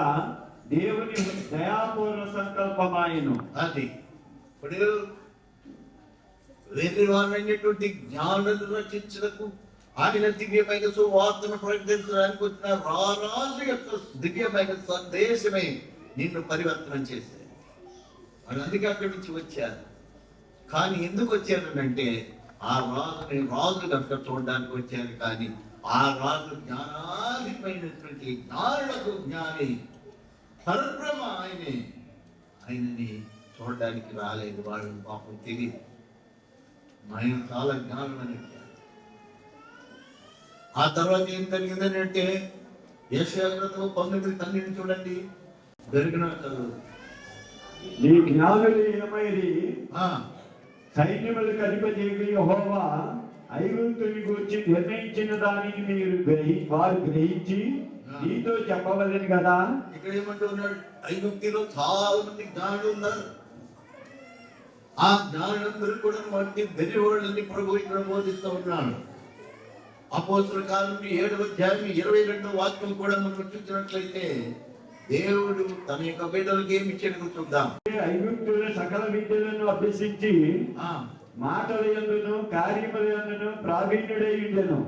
దేవుని దయాపూర్వ సంకల్పమాయను. అది ఇప్పుడు వెర్రివారైనటువంటి జ్ఞానులను రక్షించడానికి, ఆయన దివ్యమైన సువార్తను ప్రకటించడానికి వచ్చిన రారాజు యొక్క దివ్యమైన సందేశమే నిన్ను పరివర్తనం చేశారు. వాళ్ళు అందుకే అక్కడి నుంచి వచ్చారు. కానీ ఎందుకు వచ్చారనంటే ఆ రాజుని రాజు కనుక చూడడానికి వచ్చారు. కానీ ఆ రాజు జ్ఞానాధిపైనటువంటి జ్ఞానులకు జ్ఞాని పరబ్రహ్మ ఆయనని చూడడానికి రాలేదు. వాళ్ళు పాపం తెలియదు, ఆయన చాలా జ్ఞానం అని. ఆ తర్వాత ఏం జరిగిందని యెషయా గ్రంథం 19:12 చూడండి. దొరికిన నీ జ్ఞానులు ఏమైరి? సైన్యములకు అధిపతి యెహోవా ఐగుప్తుని గురించి నిర్ణయించిన దానిని వారు గ్రహించి నీతో చెప్పవలేదు కదా. ఇక్కడ ఏమంటున్నాడు? ఐగుప్తులో చాలా మంది జ్ఞానులు ఉన్నారు. ఆ జ్ఞానులందరూ కూడా వాటిని వెర్రివాళ్ళని ప్రభు ఇక్కడ బోధిస్తూ ఉన్నాడు. అపోస్తలుల కాలం 7వ అధ్యాయం 22వ వాక్యం కూడా మనం చూసినట్లయితే దేవుడు తన యొక్క బిడ్డలకు ఏమి ఇచ్చాడు చూద్దాం. ఐగుప్తుల సకల విద్యలను అభ్యసించి మాటల యందును కార్యముల యందును ప్రావీణ్యుడై ఉండెను.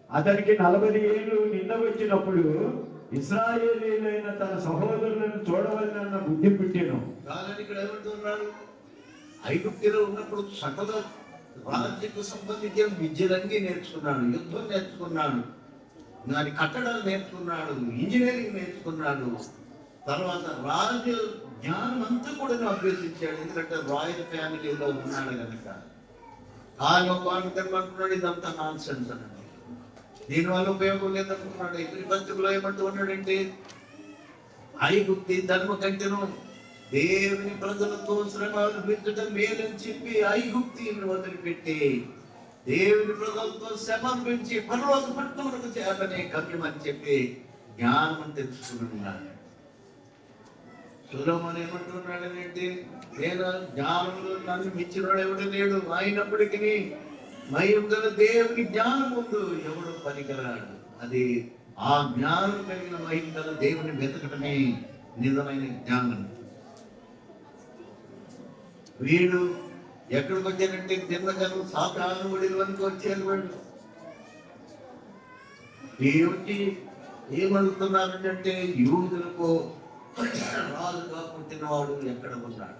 అతనికి 40 ఏళ్ళు నింద వచ్చినప్పుడు ఇశ్రాయేలీయులైన తన సహోదరులను చూడవలనన్న బుద్ధి పుట్టెను. కానీ ఇక్కడ ఏమంటున్నాడు? ఐగుప్తులో ఉన్నప్పుడు సకల రాజ్యకు సంబంధించిన విద్యలన్నీ నేర్చుకున్నాడు, యుద్ధం నేర్చుకున్నాడు, దాని కట్టడాలు నేర్చుకున్నాడు, ఇంజనీరింగ్ నేర్చుకున్నాడు. తర్వాత రాజు జ్ఞానం అంతా కూడా అభ్యసించాడు, ఎందుకంటే రాయల్ ఫ్యామిలీలో ఉన్నాడు కనుక. ఆయన ఒక అనుకున్నాడు ఇదంతా నాన్ సెన్స్ అని, దీనివల్ల ఉపయోగం లేదనుకున్నాడు. ఇప్పుడు బతుకులో ఏమంటూ ఉన్నాడంటే, ఐగుప్తి ధర్మ కంటెను దేవుని ప్రజలతో శ్రమ అనుభవించడం మేలని చెప్పి ఐగుప్తిని వదిలిపెట్టి దేవుని ప్రజలతో శ్రమ అనుభవించి పరలోక పట్టణములకు చేరనే గమ్యం అని చెప్పి జ్ఞానం తెలుసుకున్నాడు. సొలొమోను ఏమంటున్నాడనంటే, నేను జ్ఞానంలో నన్ను మించినోడు ఎవడు లేడు, అయినప్పటికీ మహిమ గల దేవుని జ్ఞానం ముందు ఎవడు పనికిరాడు. అది ఆ జ్ఞానం కలిగిన మహిమ గల దేవుని వెతకటమే నిజమైన జ్ఞానం. వీడు ఎక్కడికి వచ్చారంటే తిన్నగను సాతాను ఒడిలోనికి వచ్చారు. వాళ్ళు వచ్చి ఏమడుగుతున్నారంటే, యూదులకు రాజుగా పుట్టినవాడు ఎక్కడ ఉన్నాడు?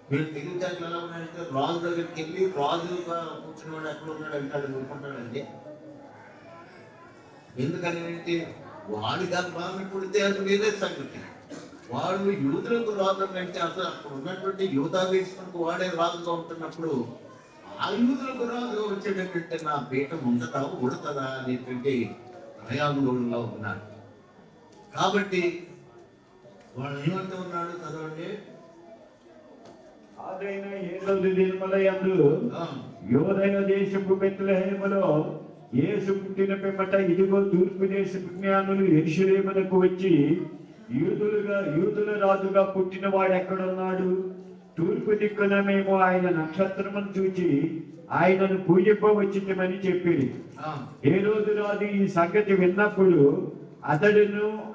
వీళ్ళు తెలివితేటలు ఎలా ఉన్నాయంటే, రాజు దగ్గరికి వెళ్ళి రాజుగా పుట్టినవాడు ఎక్కడ ఉన్నాడు అంటాడు, అనుకుంటాడండి. ఎందుకని అంటే, వాడి గర్భాన్ని పుడితే అది వేరే సంగతి. వాడు యూదులకు రాజు అంటే అసలు అక్కడ ఉన్నటువంటి యూదా దేశానికి వాడే రాజుగా ఉంటున్నప్పుడు ఆ యూదులకు రాజుగా వచ్చేటంటే నా పీఠం ఉండదా ఉడతదా అనేటువంటి భయాందోళనలో ఉన్నాడు. కాబట్టి వాడు ఏమంటూ ఉన్నాడు చదవండి. ఆదైన 7వ దినములందు యోదయ దేశపు బెత్లెహేములో యేసు పుట్టిన పిమ్మట ఇదిగో తూర్పు దేశపు జ్ఞానులు యెరూషలేమునకు వచ్చి, యూదుల రాజుగా పుట్టిన వాడు ఎక్కడున్నాడు? తూర్పు దిక్కున మేము ఆయన నక్షత్రమును చూచి ఆయనను పూజింపవచ్చిమని చెప్పిరి. హేరోదు రాజు ఈ సంగతి విన్నప్పుడు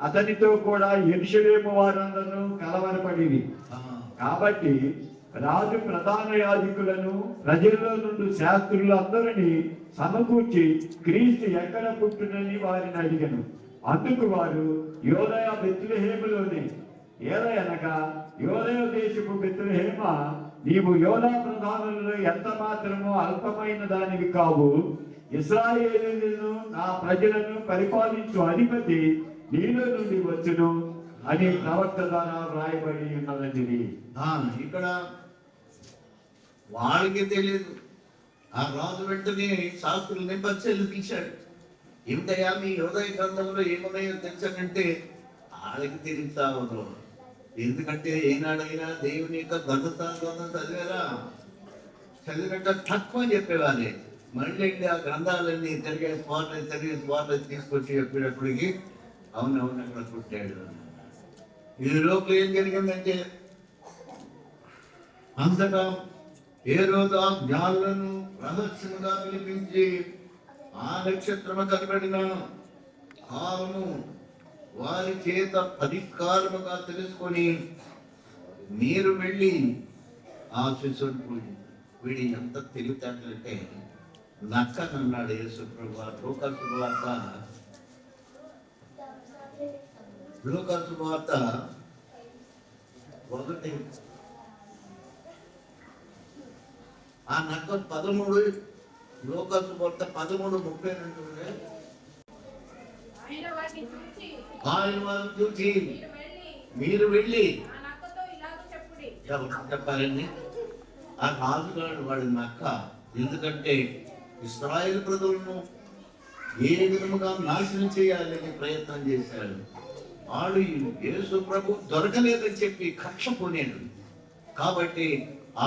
అతనితో కూడా యెరూషలేము వారందరూ కలవరపడిరి. కాబట్టి రాజు ప్రధాన యాజకులను ప్రజల్లో నుండి శాస్త్రులు అందరినీ సమకూర్చి క్రీస్తు ఎక్కడ పుట్టునని వారిని అడిగను. అందుకు వారు యోదయ బెత్లెహేములోనే. ఏలయనగా యోదయ దేశపు బెత్లెహేమ, నీవు యోదా ప్రధానులలో ఎంత మాత్రమో అల్పమైన దానివి కావు. ఇశ్రాయేలును నా ప్రజలను పరిపాలించు అధిపతి నీలో నుండి వచ్చును అని ప్రవక్త ద్వారా వ్రాయబడి ఉన్నది. ఇక్కడ వాళ్ళకి తెలియదు. ఆ రాజు వెంటనే శాస్త్రుల్ని పరిశీలించాడు. ఏమిటయ్యా మీ యోదయ గ్రంథంలో ఏమున్నాయో తెలుసానంటే వాళ్ళకి తెలుస్తావు. ఎందుకంటే ఏనాడైనా దేవుని యొక్క గ్రంథం చదివారా? చదివినట్టు తక్కువ చెప్పేవారే. మళ్ళీ ఆ గ్రంథాలన్నీ తిరిగే స్వార్థ తీసుకొచ్చి చెప్పేటప్పటికి అవునవును అక్కడ పుట్టాడు. ఈ లోపల ఏం జరిగిందంటే, అంతటా హేరోదు ఆ జ్ఞానులను రహస్యముగా పిలిపించి ఆ నక్షత్రము కనబడిన కాలము వారి చేత పరిష్కారముగా తెలుసుకొని మీరు వెళ్ళి ఆ శిశువుని పూజ. వీడి ఎంత తెలివితేటలంటే నక్కనన్నాడు యేసు ప్రభువు. లూకా సువార్త 1 ఆ నక్క 13, లూకా సువార్త 13:32. ఆయన వారిని చూసి మీరు వెళ్ళి ఎవరు చెప్పారండి? ఆ రాజుగాడు వాడి నక్క. ఎందుకంటే ఇశ్రాయేలు ప్రజలను ఏ విధముగా నాశనం చేయాలని ప్రయత్నం చేశాడు. వాడు యేసు ప్రభు దొరకలేదని చెప్పి కక్ష పోనేడు. కాబట్టి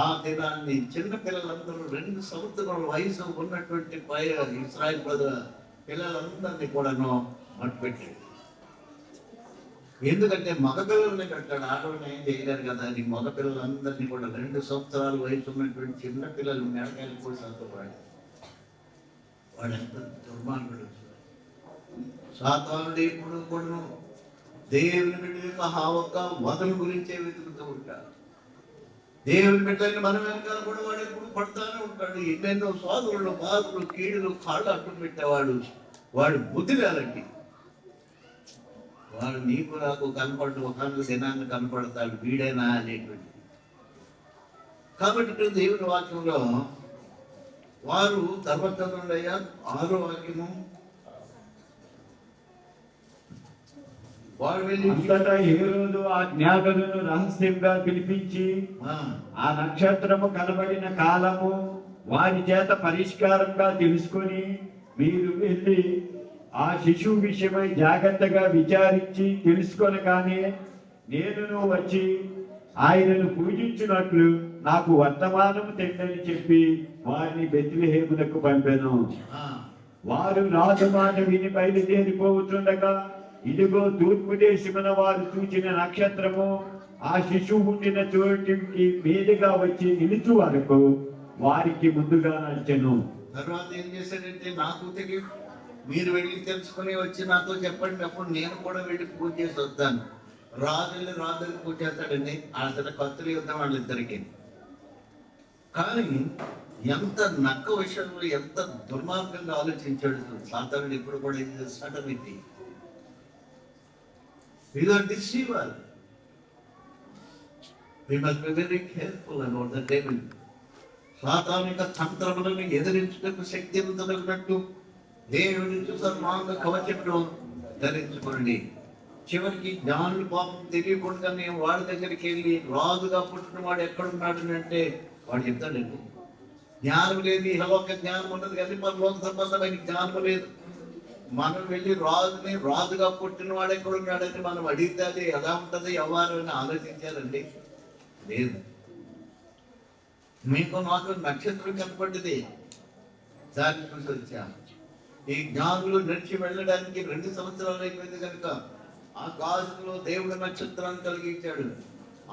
ఆ దినాన్ని చిన్న పిల్లలందరూ 2 సంవత్సరాల వయసు ఉన్నటువంటి ఇశ్రాయేలు ప్రజల పిల్లలందరినీ కూడాను మట్టుపెట్టాడు. ఎందుకంటే మగ పిల్లల్ని కట్టాడు, ఆడవాళ్ళని ఏం చేయలేరు కదా అని మగ పిల్లలందరినీ కూడా 2 సంవత్సరాల వయసు ఉన్నటువంటి చిన్న పిల్లలు మెడకాయలు కూడా చదువుకోవాలి. వాడు ఎంత దుర్మార్గుడు! సాతానుడు ఎప్పుడు కూడా దేవుని బిడ్డ యొక్క హావక్క వదల గురించే వెతుకుతూ ఉంటాడు. దేవుని బిడ్డని మన వెనకాల కూడా వాడు ఎప్పుడు పడతానే ఉంటాడు. ఎన్నెన్నో సోదరులు, బాధలు, కీడులు, కాళ్ళు అడ్డు పెట్టేవాడు. వాడు బుద్ధి కాదండి. వాడు నీకు నాకు కనపడు, ఒక దినాన్ని కనపడతాడు వీడేనా అనేటువంటి. కాబట్టి ఇక్కడ దేవుని వాక్యంలో వారు తర్వాత చదవండియ్యా 6వ వాక్యము. వారు వెళ్ళి అంతటా హేరోదు ఆ జ్ఞాపకులను రహస్యంగా పిలిపించి ఆ నక్షత్రము కనబడిన కాలము వారి చేత పరిష్కారంగా తెలుసుకొని మీరు వెళ్ళి ఆ శిశువు విషయమై జాగ్రత్తగా విచారించి తెలుసుకొనగానే నేనును వచ్చి ఆయనను పూజించినట్లు నాకు వర్తమానము తెండని చెప్పి వారిని బెత్లెహేమునకు పంపెను. వారు రాజు మాట విని బయలుదేరిపోతుండగా ఇదిగో తూర్పు దేశమున వారు చూచిన నక్షత్రము ఆ శిశువు ఉండిన చోటికి మీదుగా వచ్చి నిలుచు వరకు వారికి ముందుగా నడిచెను. తర్వాత ఏం చేశాడంటే, నాకు తెలియదు, మీరు వెళ్ళి తెలుసుకుని వచ్చి నాతో చెప్పండి, అప్పుడు నేను కూడా వెళ్ళి పూజ చేసి వస్తాను. రాజుని పూజ చేస్తాడండి. అతను కత్తులు యుద్ధం వాళ్ళిద్దరికి. కానీ ఎంత నక్క విషయంలో ఎంత దుర్మార్గంగా ఆలోచించాడు సాతానుడు. ఇప్పుడు కూడా ఏం చేస్తాడు, ఇది we are deceiver. We must be very careful about the devil. సాతానిక తంత్రములను ఎదిరించుటకు శక్తివంతులైనట్టు దేవుని సర్వాంగ కవచమును ధరించుకోండి. చివరికి జ్ఞానులు పాపం తెలియకుండానే వాడి దగ్గరికి వెళ్ళి రాజుగా పుట్టిన వాడు ఎక్కడున్నాడు అంటే వాడు చెప్తాడండి. జ్ఞానం లేదు, ఇహలోక జ్ఞానం ఉన్నది కానీ పరలోక సంబంధమైన జ్ఞానం లేదు. మనం వెళ్ళి రాజుగా పుట్టిన వాడు ఎక్కడున్నాడని మనం అడిగితే అది ఎలా ఉంటుంది ఎవరు అని ఆలోచించారండి. లేదు. మీకు నాకు నక్షత్రం కనపడ్డది, దాన్ని చూసి వచ్చాను. ఈ జ్ఞానులు నడిచి వెళ్ళడానికి 2 సంవత్సరాలు అయిపోయింది కనుక ఆకాశంలో దేవుడు నక్షత్రాన్ని కలిగించాడు.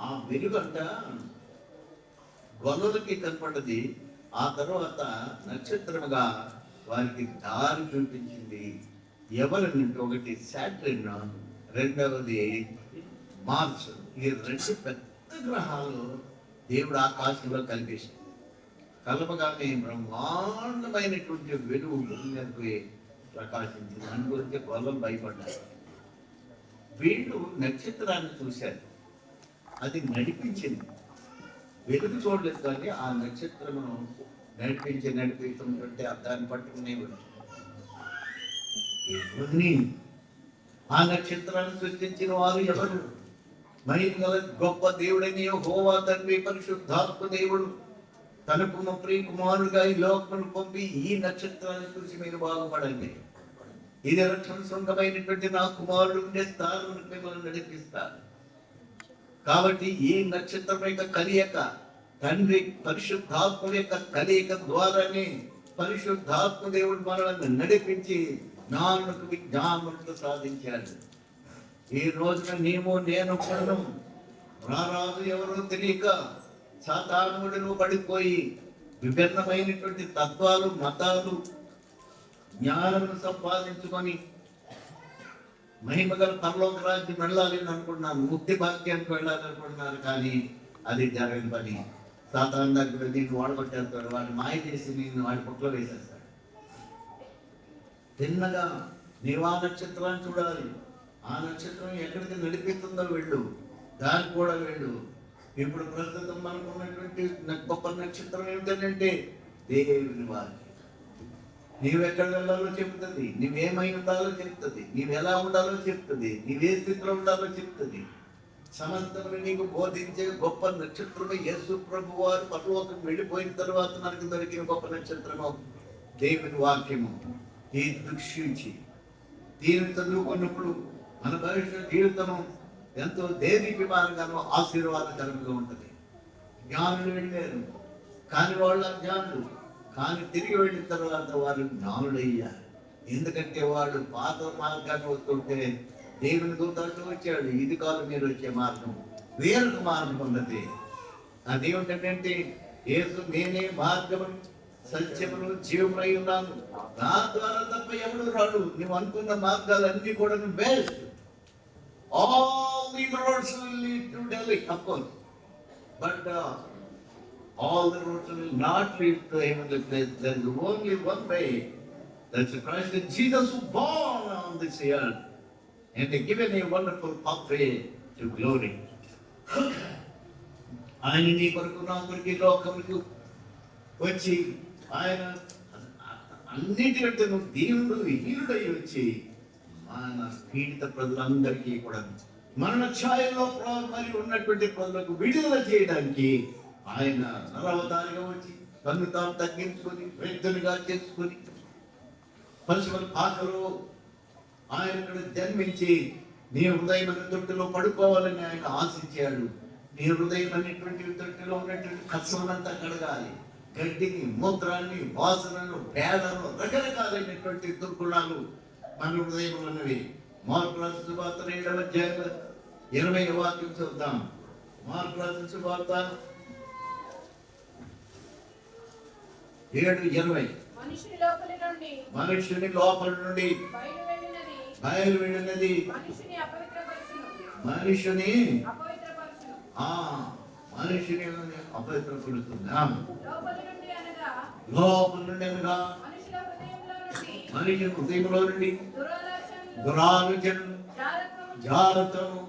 ఆ వెలుగంట గొల్లలకి కనపడ్డది. ఆ తర్వాత నక్షత్రముగా వారికి దారి చూపించింది. ఎవరంటే ఒకటి సాటర్న్, రెండవది మార్స్. ఈ 2 పెద్ద గ్రహాలు దేవుడు ఆకాశంలో కలిపేశాడు. కలపగానే బ్రహ్మాండమైనటువంటి వెలుగు భూమికి ప్రకాశించింది. దాని గురించి గొల్లలు భయపడ్డారు. వీళ్ళు నక్షత్రాన్ని చూశారు, అది నడిపించింది. వెలుగు చూడలేదు కానీ ఆ నక్షత్రమును నడిపిస్తుంటే దాన్ని పట్టుకునే ఆ నక్షత్రాన్ని సృష్టించిన వారు ఎవరు? మహిమ గొప్ప దేవుడని యెహోవా తండ్రి పరిశుద్ధాత్మ దేవుడు తనకు ప్రియ కుమారుడుగా ఈ లోకమును పంపి ఈ నక్షత్రాన్ని చూసి మీరు బాగుపడండి, ఇది రక్షణ శృంగమైనటువంటి నా కుమారుడు ఉండే స్థానం మిమ్మల్ని నడిపిస్తారు. కాబట్టి ఈ నక్షత్రం యొక్క కలియక, తండ్రి పరిశుద్ధాత్మ యొక్క కలియక ద్వారానే పరిశుద్ధాత్మ దేవుడు మనల్ని నడిపించి జ్ఞానులకు విజ్ఞానములకు సాధించాడు. ఈ రోజున నేను కూడా రారాజు ఎవరో తెలియక సాతానుడిలో పడిపోయి విభిన్నమైనటువంటి తత్వాలు, మతాలు, జ్ఞానమును సంపాదించుకొని మహిమగల పరలోక రాజ్యం వెళ్ళాలి అని అనుకుంటున్నాను, ముక్తి భాగ్యానికి వెళ్ళాలి అనుకుంటున్నారు. కానీ అది జరగని పని. సాతాను దగ్గర నిన్ను వాడగొట్టేస్తాడు, వాడిని మాయ చేసి నిన్ను వాడి పుట్లో వేసేస్తాడు. తిన్నగా నీవు ఆ నక్షత్రాన్ని చూడాలి. ఆ నక్షత్రం ఎక్కడికి నడిపిస్తుందో వెళ్ళు, దానికి కూడా వెళ్ళు. ఇప్పుడు ప్రస్తుతం మనకున్నటువంటి గొప్ప నక్షత్రం ఏమిటంటే దేవుని వాక్యం. నీవెక్కడ వెళ్ళాలో చెప్తుంది, నువ్వేమై ఉండాలో చెప్తుంది, నీవు ఎలా ఉండాలో చెప్తుంది, నీవే స్థితిలో ఉండాలో చెప్తుంది. సమస్తమును నీకు బోధించే గొప్ప నక్షత్రము యేసు ప్రభు వారు పరలోకం వెళ్ళిపోయిన తర్వాత మనకు దొరికిన గొప్ప నక్షత్రము దేవుని వాక్యము. ఈ దృష్టించి దీన్ని చదువుకున్నప్పుడు మన భవిష్యత్ జీవితము ఎంతో దేదీప్యమానంగానో ఆశీర్వాదకరంగా ఉంటుంది. జ్ఞానులు వెళ్ళారు కానీ వాళ్ళ జ్ఞానులు, కానీ తిరిగి వెళ్ళిన తర్వాత వారు జ్ఞానులయ్యారు. ఎందుకంటే వాడు పాత మార్గాన్ని వస్తుంటే దేవుని దూతలతో వచ్చాడు, ఇది కాదు మీరు వచ్చే మార్గం, వేరొక మార్గం ఉన్నది. అదేమిటంటే యేసు నేనే మార్గము సత్యమును జీవమై ఉన్నాను, నా ద్వారా తప్ప ఎవడు రాడు. నువ్వు అనుకున్న మార్గాలన్నీ కూడా best. All the roads will lead to Delhi, of course, but all the roads will not lead to heavenly place. There is only one way. That's Christ Jesus who born on this earth and given a wonderful pathway to glory. ఆయన నీ కొరకు నా కొరకు ఈ లోకములకు వచ్చి ఆయన అన్నిటికంటే నువ్వు దేవుడు హీనుడై వచ్చి మన పీడిత ప్రజలందరికీ కూడా మరణ ఛాయలో మరి ఉన్నటువంటి ప్రజలకు విడుదల చేయడానికి ఆయన నరవతారిగా వచ్చి తను తాను తగ్గించుకొని వ్యక్తులుగా చేసుకొని పశువుల పాకలో ఆయన ఇక్కడ జన్మించి నీ హృదయం అనే తొట్టిలో పడుకోవాలని ఆయన ఆశించాడు. నీ హృదయం అనేటువంటి తొట్టిలో ఉన్నటువంటి కసవనంతా కడగాలి. గడ్డిని, మూత్రాన్ని, వాసనను, పేదను, రకరకాలైనటువంటి దుర్గుణాలు మన హృదయంలో ఉన్నవి. మార్కు రాసిన సువార్త 7వ అధ్యాయం 20వ వాక్యం చూద్దాం. మార్కు రాసిన సువార్త 7:20. మనుషుని లోపల నుండి బయలు వెళ్ళినది మనుషుని అపవిత్రపరుస్తుంది. లోపల నుండి అనగా మనిషి హృదయంలో నుండి దురాలోచనలు, జాగ్రత్తలు,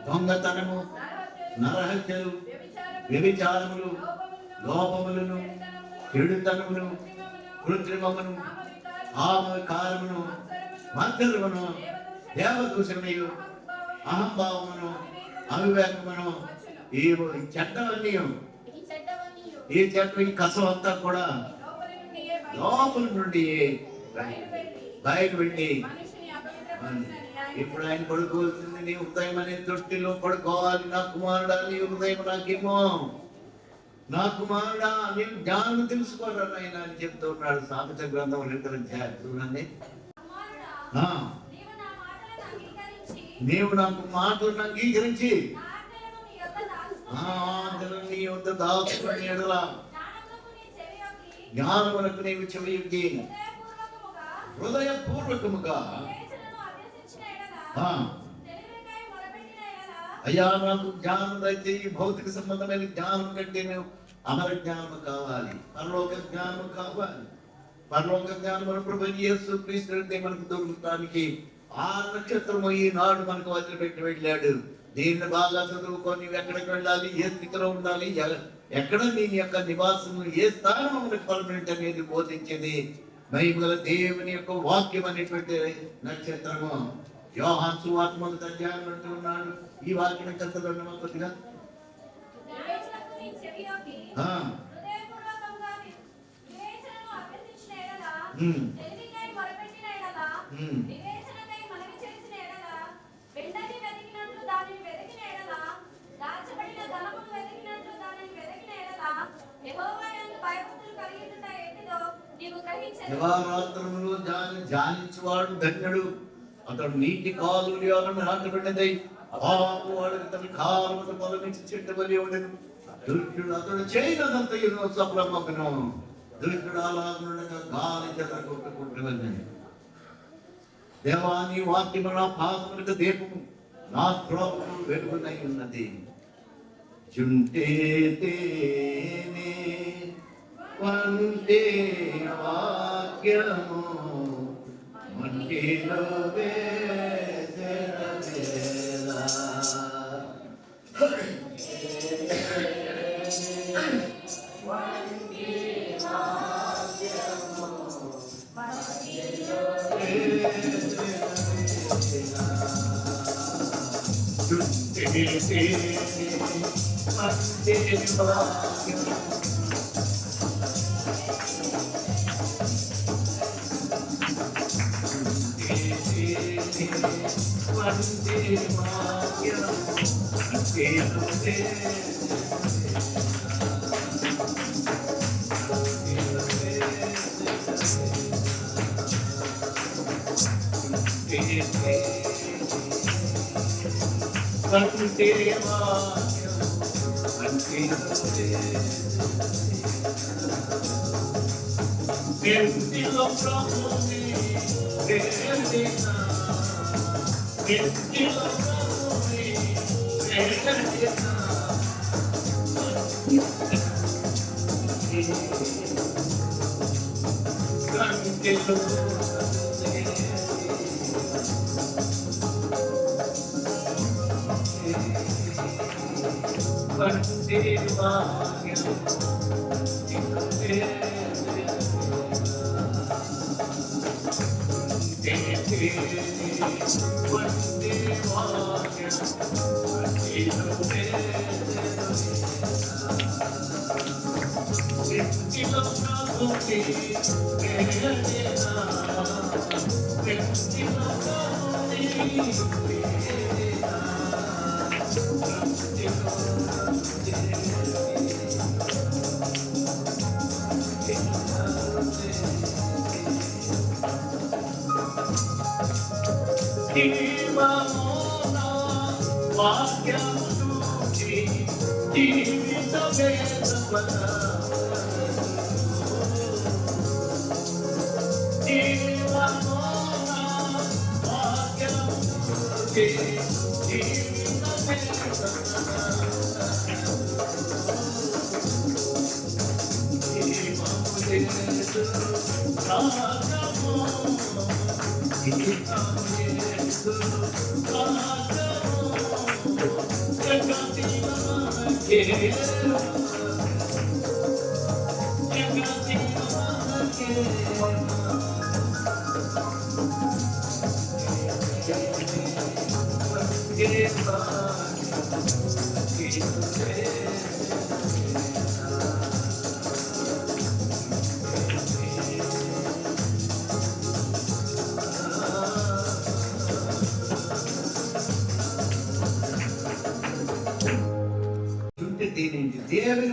దొంగతనము, నరహత్యలు, వ్యభిచారములు, లోపములను, చెడుతనమును, కృత్రిమమును, కామకారమును, మద్దరును, దేవదూషణయు, అహంభావమును, అవివేకమును, ఈ చెడ్డవన్నీ ఈ చెట్టు ఈ కసం అంతా కూడా లోపల నుండి బయట వెళ్ళి ఇప్పుడు ఆయన పడుకోవాల్సింది నీ హృదయం అనే దృష్టిలో పడుకోవాలి. నా కుమారుడా నీ హృదయం నాకేమో, నా కుమారుడా నేను జ్ఞానం తెలుసుకోవాలని ఆయన అని చెప్తూ ఉన్నాడు. సామెత గ్రంథం 2వ అధ్యాయం చూడండి. నీవు నాకు మాటలను అంగీకరించి నీ యొద్ద దాచుకుని ఎడల జ్ఞానమునకు నీవు చెవియొగ్గి హృదయపూర్వకముగా అయ్యా నాకు జ్ఞానం అయితే ఈ భౌతిక సంబంధమైన జ్ఞానం కంటే అమర జ్ఞానం కావాలి, పరలోక జ్ఞానం కావాలి. పరలోక జ్ఞానం ప్రభు యేసు క్రీస్తు మనకు దొరకడానికి ఆ నక్షత్రము ఈనాడు మనకు వదిలిపెట్టి వెళ్ళాడు. దీన్ని బాగా చదువుకొని ఎక్కడికి వెళ్ళాలి, ఏ స్థితిలో ఉండాలి, ఎక్కడ నీ యొక్క నివాసము, ఏ స్థానం మనకు పర్మనెంట్ అనేది బోధించేది బైబిల్ దేవుని యొక్క వాక్యం అనేటువంటి నక్షత్రము. యోహాను సువార్త 1వ అధ్యాయం అంటూ ఉన్నాడు. ఈ వాక్యం కథలో కొద్దిగా దివారాత్రములు ధ్యానించువాడు ధన్యుడు, అతడు నీటి కాలువలు ఎవరిని నాటబడినదై పాపు వాడికి తన కాలువను పొలమించి చెట్టుబడి ఉండను. దుర్గుడు అతడు చేయనంత సఫలమగును. దుర్గుడు అలాగుండగా గాలి చేత కొట్టుకుంటున్నది. దేవాని వాక్యము నా పాదములకు దీపము, నా త్రోవకు వెలుగునై ఉన్నది. చుంటే తేనే వంటే వాక్యము మంటిలో వేదవేలా But దేవుని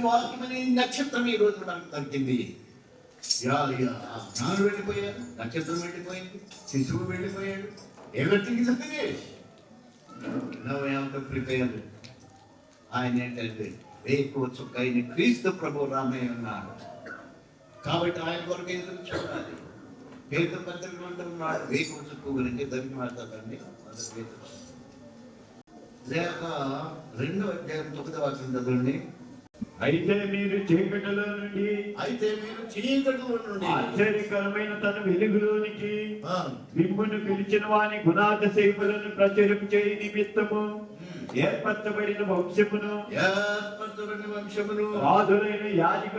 వాక్యం అనే నక్షత్రం ఈ రోజు మనకు తగ్గింది. జ్ఞానం వెళ్ళిపోయారు, నక్షత్రం వెళ్ళిపోయింది, శిశువు వెళ్ళిపోయాడు. ఎవరికి ప్రిపేర్ ఆయన ఏంటంటే వేకువ చుక్క ఆయన క్రీస్తు ప్రభు రామయ్య ఉన్నాడు కాబట్టి ఆయన కొరకు ఎదురు చూడాలి. పేదల పత్రికలు ఉన్నాడు వేకువ చుక్క గురించి దానికి మాట్లాడండి. లేక 2వ అధ్యాయం 9వ వచనం చదవండి. అయితే మీరు చీకటిలో నుండి ఆశ్చర్యకరమైన తన వెలుగులోనికి మిమ్మును పిలిచిన వాని గుణాతిశయములను ప్రచురింప చేయ నిమిత్తము ఏర్పరచబడిన వంశమును రాజులైన యాజక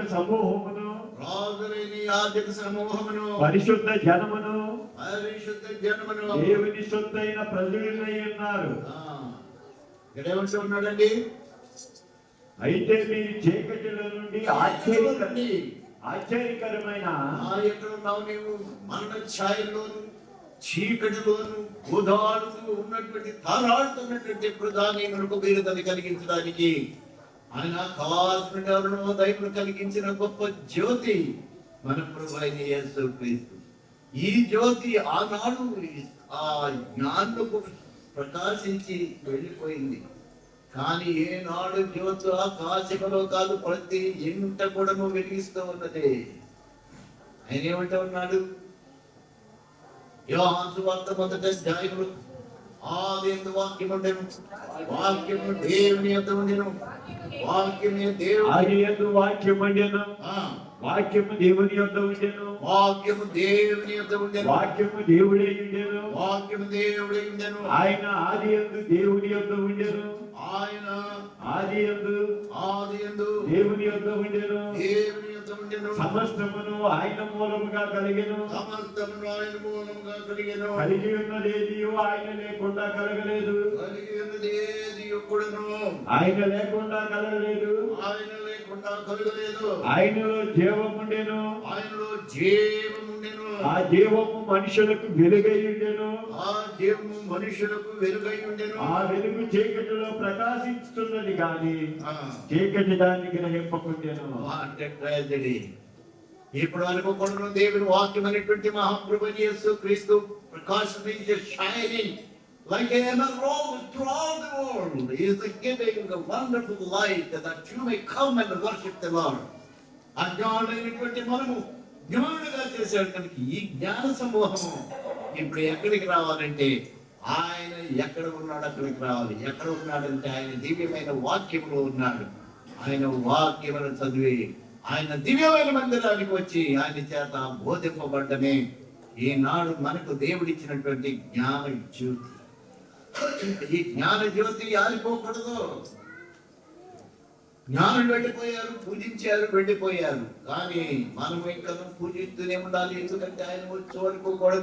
సమూహమును పరిశుద్ధ జనమును దేవుని సొత్తైన ప్రజలై ఉన్నారు. ఉన్నాడండి. అయితే మీరు చీకటిలో నుండి ఆశ్చర్యకరమైన ఎక్కడ ఉన్నావు నీవు? మరణ ఛాయలోను చీకటిలోను గోదాడుతూ ఉన్నటువంటి తారాడుతున్నటువంటి ప్రధాని మనకు వీరతని కలిగించడానికి ఆయన కావాల్సిన దైవం కలిగించిన గొప్ప జ్యోతి మన ప్రభు అయిన యేసు క్రీస్తు. ఈ జ్యోతి ఆనాడు ఆ జ్ఞానులకు ప్రకాశించి వెళ్ళిపోయింది. కానీ ఏనాడు జ్యోతి ఆకాశంలో కాదు, ప్రతి ఇంట కూడా వెలిగిస్తూ ఉన్నది. ఆయన ఏమంటా ఉన్నాడు? యోహాను సువార్త 1వ అధ్యాయములో ఆదియందు వాక్యం ఉండెను, వాక్యము దేవుని యొద్ద ఉండెను, వాక్యమే దేవుడు. ఆదియందు వాక్యం ఉండెను, వాక్యము దేవుని యొద్ద ఉండెను, వాక్యము దేవుని యొద్ద ఉండెను, వాక్యము దేవుడై ఉండెను, వాక్యము దేవుడై ఉండెను. ఆయన ఆదియందు దేవుని యొద్ద ఉండెను, ఆయన ఆదియందు దేవుని యొద్ద ఉండెను, దేవుని యొద్ద ఉండెను. సమస్తమును ఆయన మూలముగా కలిగెను, సమస్తమును ఆయన మూలముగా కలిగెను. కలిగి ఉన్నదేది ఆయన లేకుండా కలగలేదు, కలిగి ఉన్నదేది కూడాను ఆయన లేకుండా కలగలేదు, ఆయన లేకుండా కలగలేదు. ఆయనలో జీవముండెను, ఆయనలో జీవముండెను. ఆ జీవము మనుషులకు వెలుగై ఉండెను, ఆ జీవము మనుషులకు వెలుగై ఉండెను. ఆ వెలుగు చీకటిలో ప్రకాశిస్తున్నది గాని చీకటి దాన్ని గ్రహింపకుండెను. అంటే ట్రాజెడీ. ఇప్పుడు అనుకోకుండా దేవుని వాక్యం అనేటువంటి మహాప్రభు యేసు క్రీస్తు ప్రకాశించే shining like a emerald throughout the world. He is giving a wonderful light that you may come and worship the Lord. అజ్ఞానులైనటువంటి మనము జ్ఞానులుగా చేశాడు కనుక ఈ జ్ఞాన సమూహము ఇప్పుడు ఎక్కడికి రావాలంటే ఆయన ఎక్కడ ఉన్నాడు అక్కడికి రావాలి. ఎక్కడ ఉన్నాడంటే ఆయన దివ్యమైన వాక్యములో ఉన్నాడు. ఆయన వాక్యమును చదివి ఆయన దివ్యమైన మందిరానికి వచ్చి ఆయన చేత బోధింపబడ్డమే ఈనాడు మనకు దేవుడిచ్చినటువంటి జ్ఞాన జ్యోతి. ఈ జ్ఞాన జ్యోతి ఆరిపోకూడదు. జ్ఞానులు వెళ్ళిపోయారు, పూజించారు, వెళ్ళిపోయారు. కానీ మనం ఇంకా పూజిస్తూనే ఉండాలి. ఎందుకంటే ఆయన వచ్చే వరకు కూడా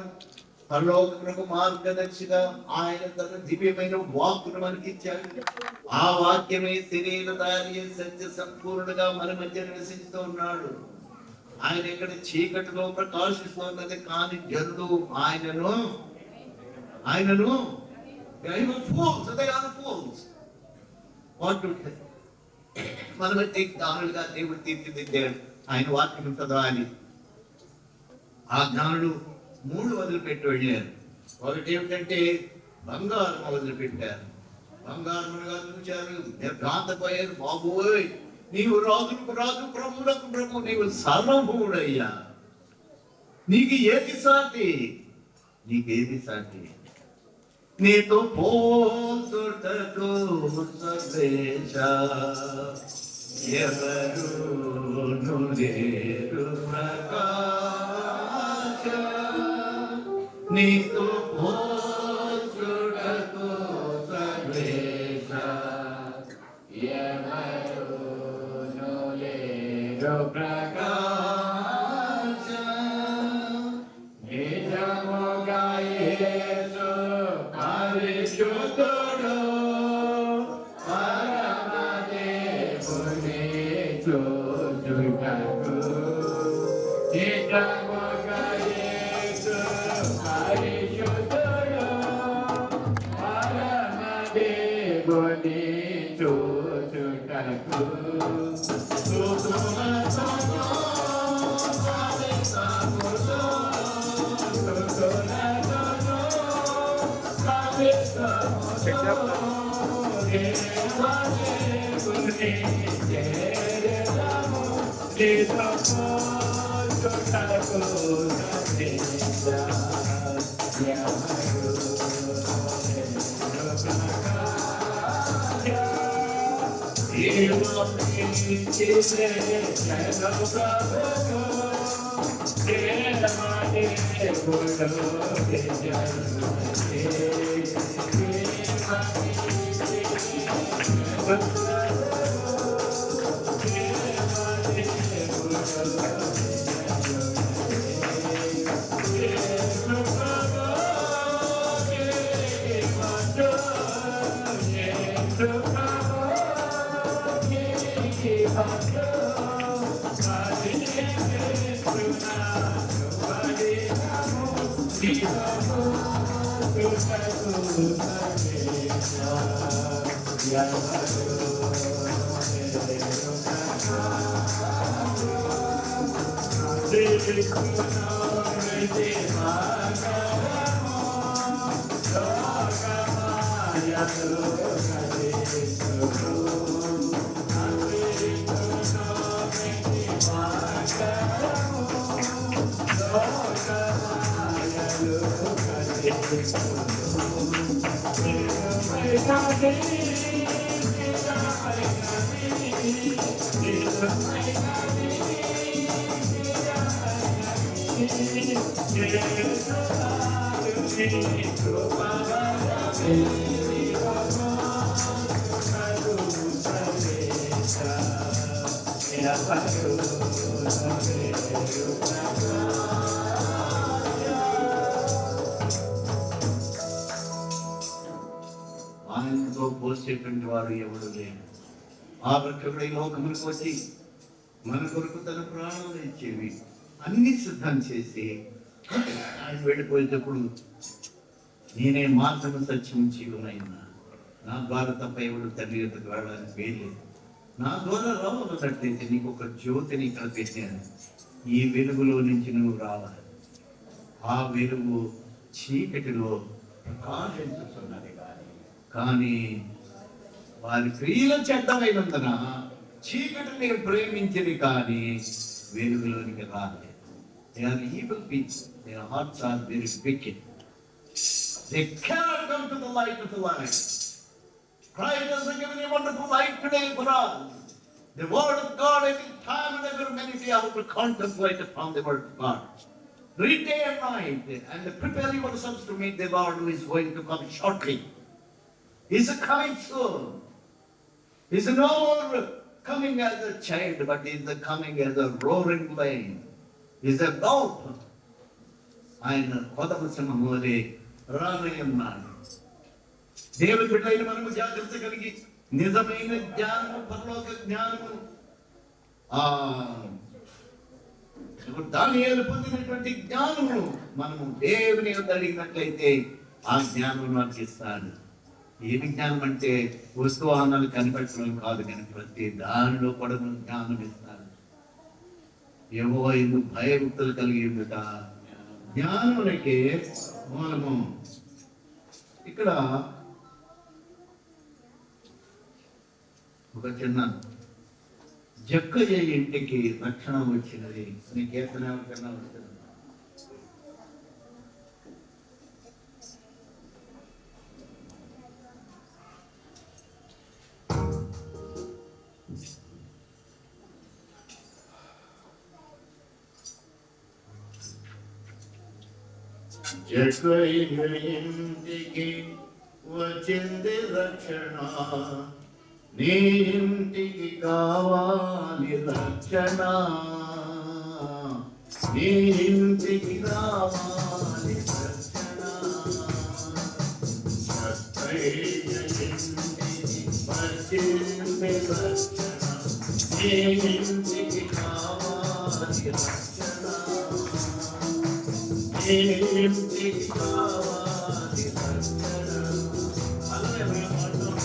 పరలోకమునకు మార్గదర్శిగా ఆయన తన దివ్యమైన వాక్కును మనకి ఇచ్చాడు. ఆ వాక్యమే శరీరధారి సత్య సంపూర్ణగా మన మధ్య నివసిస్తూ ఉన్నాడు. ఆయన ఇక్కడ చీకటిలో ప్రకాశిస్తున్నది, కానీ జనులు ఆయనను మనమైతే జ్ఞానులుగా దేవుడు తీర్చిదిద్దాడు. ఆయన వాక్యం చదవాలి. ఆ జ్ఞానులు 3 వదిలిపెట్టి వెళ్ళారు. ఒకటి ఏమిటంటే బంగారం వదిలిపెట్టారు. బంగారం చూశారు, భ్రాంతపోయారు. బాబోయ్, నీవు రాజులకు రాజు, ప్రభువులకు ప్రభు, నీవు సర్వభూడయ్యా, నీకు ఏది సాటి, నీకేది సాటి, నీతో పోతుటకు సర్వేశ ఎవరు లేరు ప్రకాశ, నీతో పోతుటకు సర్వేశ ఎవరు లేరు ప్రకాశ, నిజముగా యేసు పరిశుద్ధుడు, పరమదేవుని చూచుటకు, నిజముగా యేసు పరిశుద్ధుడు, పరమదేవుని చూచుటకు, ఆయనతో పోల్చేటువంటి వారు ఎవరు లేరు. ఆ రక్షకుడు ఈ లోకములకు వచ్చి మన కొరకు తన ప్రాణాలు ఇచ్చేవి అన్ని సిద్ధం చేసి ఆయన వెళ్ళిపోయేటప్పుడు, నేనే మార్గము సత్యం జీవనైనా, నా ద్వారా తప్ప ఎవడు తండ్రి యొద్దకు వెళ్ళడానికి వేయలేదు, నా ద్వారా రావాలన్నట్లయితే నీకు ఒక జ్యోతిని ఇక్కడ పెట్టాను, ఈ వెలుగులో నుంచి నువ్వు రావాలి. ఆ వెలుగు చీకటిలో ప్రకాశించుతున్నది. కానీ వారి క్రియలు చెడ్డమైనందున చీకటిని ప్రేమించింది, కానీ వెలుగులోనికి రాలేదు. They are evil people. Their hearts are very wicked. They cannot come to the light of the light. Christ has given a wonderful light today for us. The word of God, every time and every minute we have to contemplate upon the word of God. Read day and night, and prepare yourselves to meet the Lord who is going to come shortly. He's coming soon. He's no more coming as a child, but he is coming as a roaring lion. He is a goat. ఆయన కోతమ సింహం వలె రానై ఉన్నాడు. దేవుని బిడ్డలైన మనము జాగ్రత్త కలిగి నిజమైన జ్ఞానము, పరలోక జ్ఞానము, దానియేలు పొందినటువంటి జ్ఞానము మనము దేవుని యొద్ద అడిగినట్లయితే ఆ జ్ఞానం మనకి ఇస్తాడు. ఏమి జ్ఞానం అంటే వస్తువాహనాలు కనిపెట్టడం కాదు, కానీ ప్రతి దానిలో కూడా జ్ఞానం ఇస్తాడు. యెహోవా యందు భయభక్తులు కలిగి ఉండుట జ్ఞానములకే మూలము. ఇక్కడ ఒక చిన్న జక్కయ్య ఇంటికి రక్షణ వచ్చినది నీ కీర్తన ఎవరికన్నా వస్తుంది. జక్కయ్య ఇంటికి వచ్చింది రక్షణ, నీ ఇంటికి కావాలి రక్షణ, నీ ఇంటికి కావాలి రక్షణ. జక్కయ్య ఇంటికి వచ్చింది రక్షణ, నీ ఇంటికి కావాలి రక్షణ, నీ ఇంటికి కావాలి రక్షణ. అలాగే మేము మాట్లాడుతున్నాం.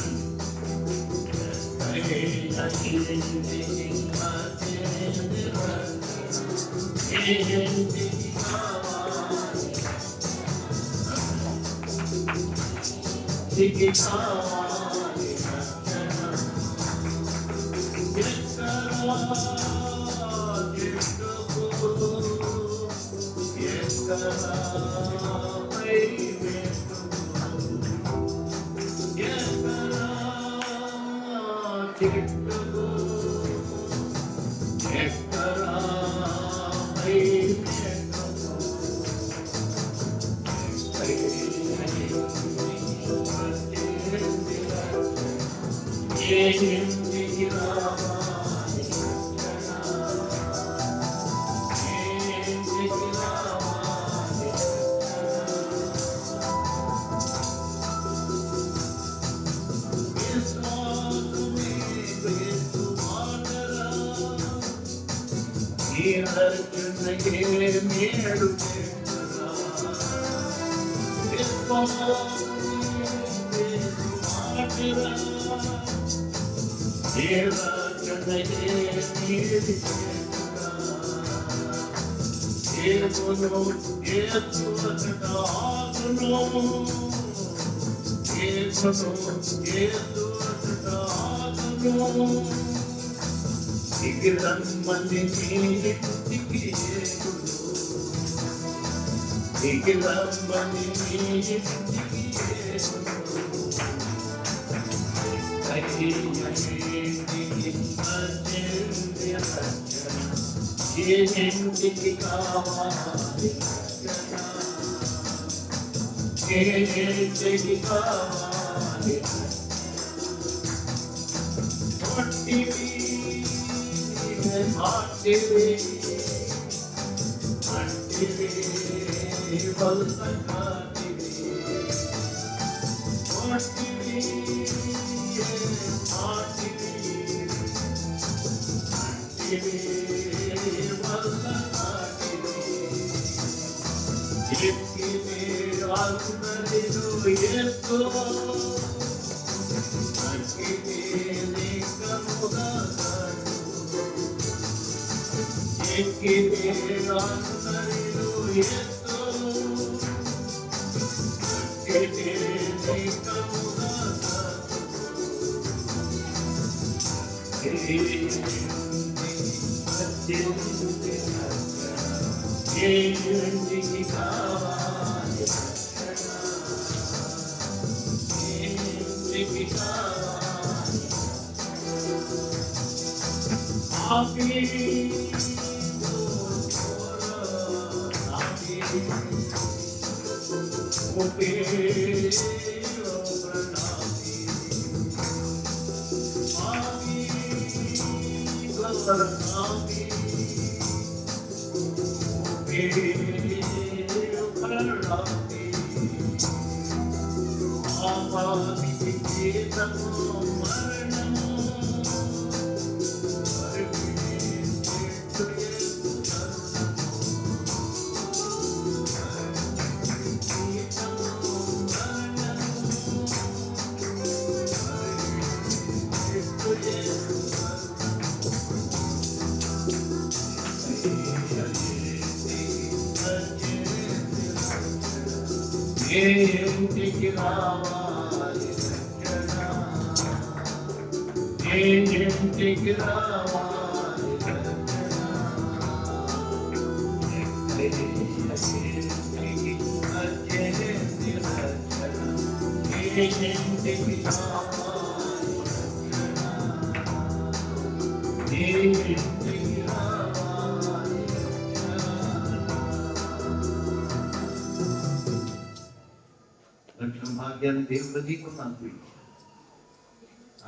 ఇంటికి రావాలి రక్షణ, ఇంటికి రావాలి రక్షణ, ఇంటికి వచ్చేది రక్షణ, ఇంటికి రావాలి రక్షణ, ఇంటికి రావాలి రక్షణ భాగ్యాన్ని దేవుడు నీకు నాకు ఇచ్చాడు.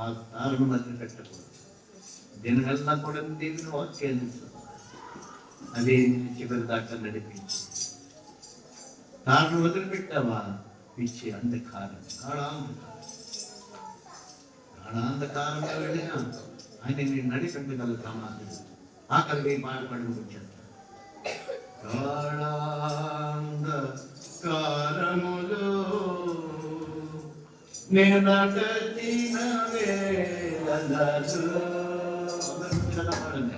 ఆ తారను మధ్య పెట్టకూడదు. దీనివల్ల కూడా దేవుని వాక్యాన్ని అదే చివరి దాకా నడిపించి తారను వదిలిపెట్టావా పిచ్చి అంధకారం, గాఢాంధకారంలో వెళ్ళినా ఆయన నేను నడిపించగలుగుతామా? ఆకలికి బాధపడి వచ్చేస్తాను. గాఢాంధకారములో నేను నడిచిన వేళలలో పాడండి.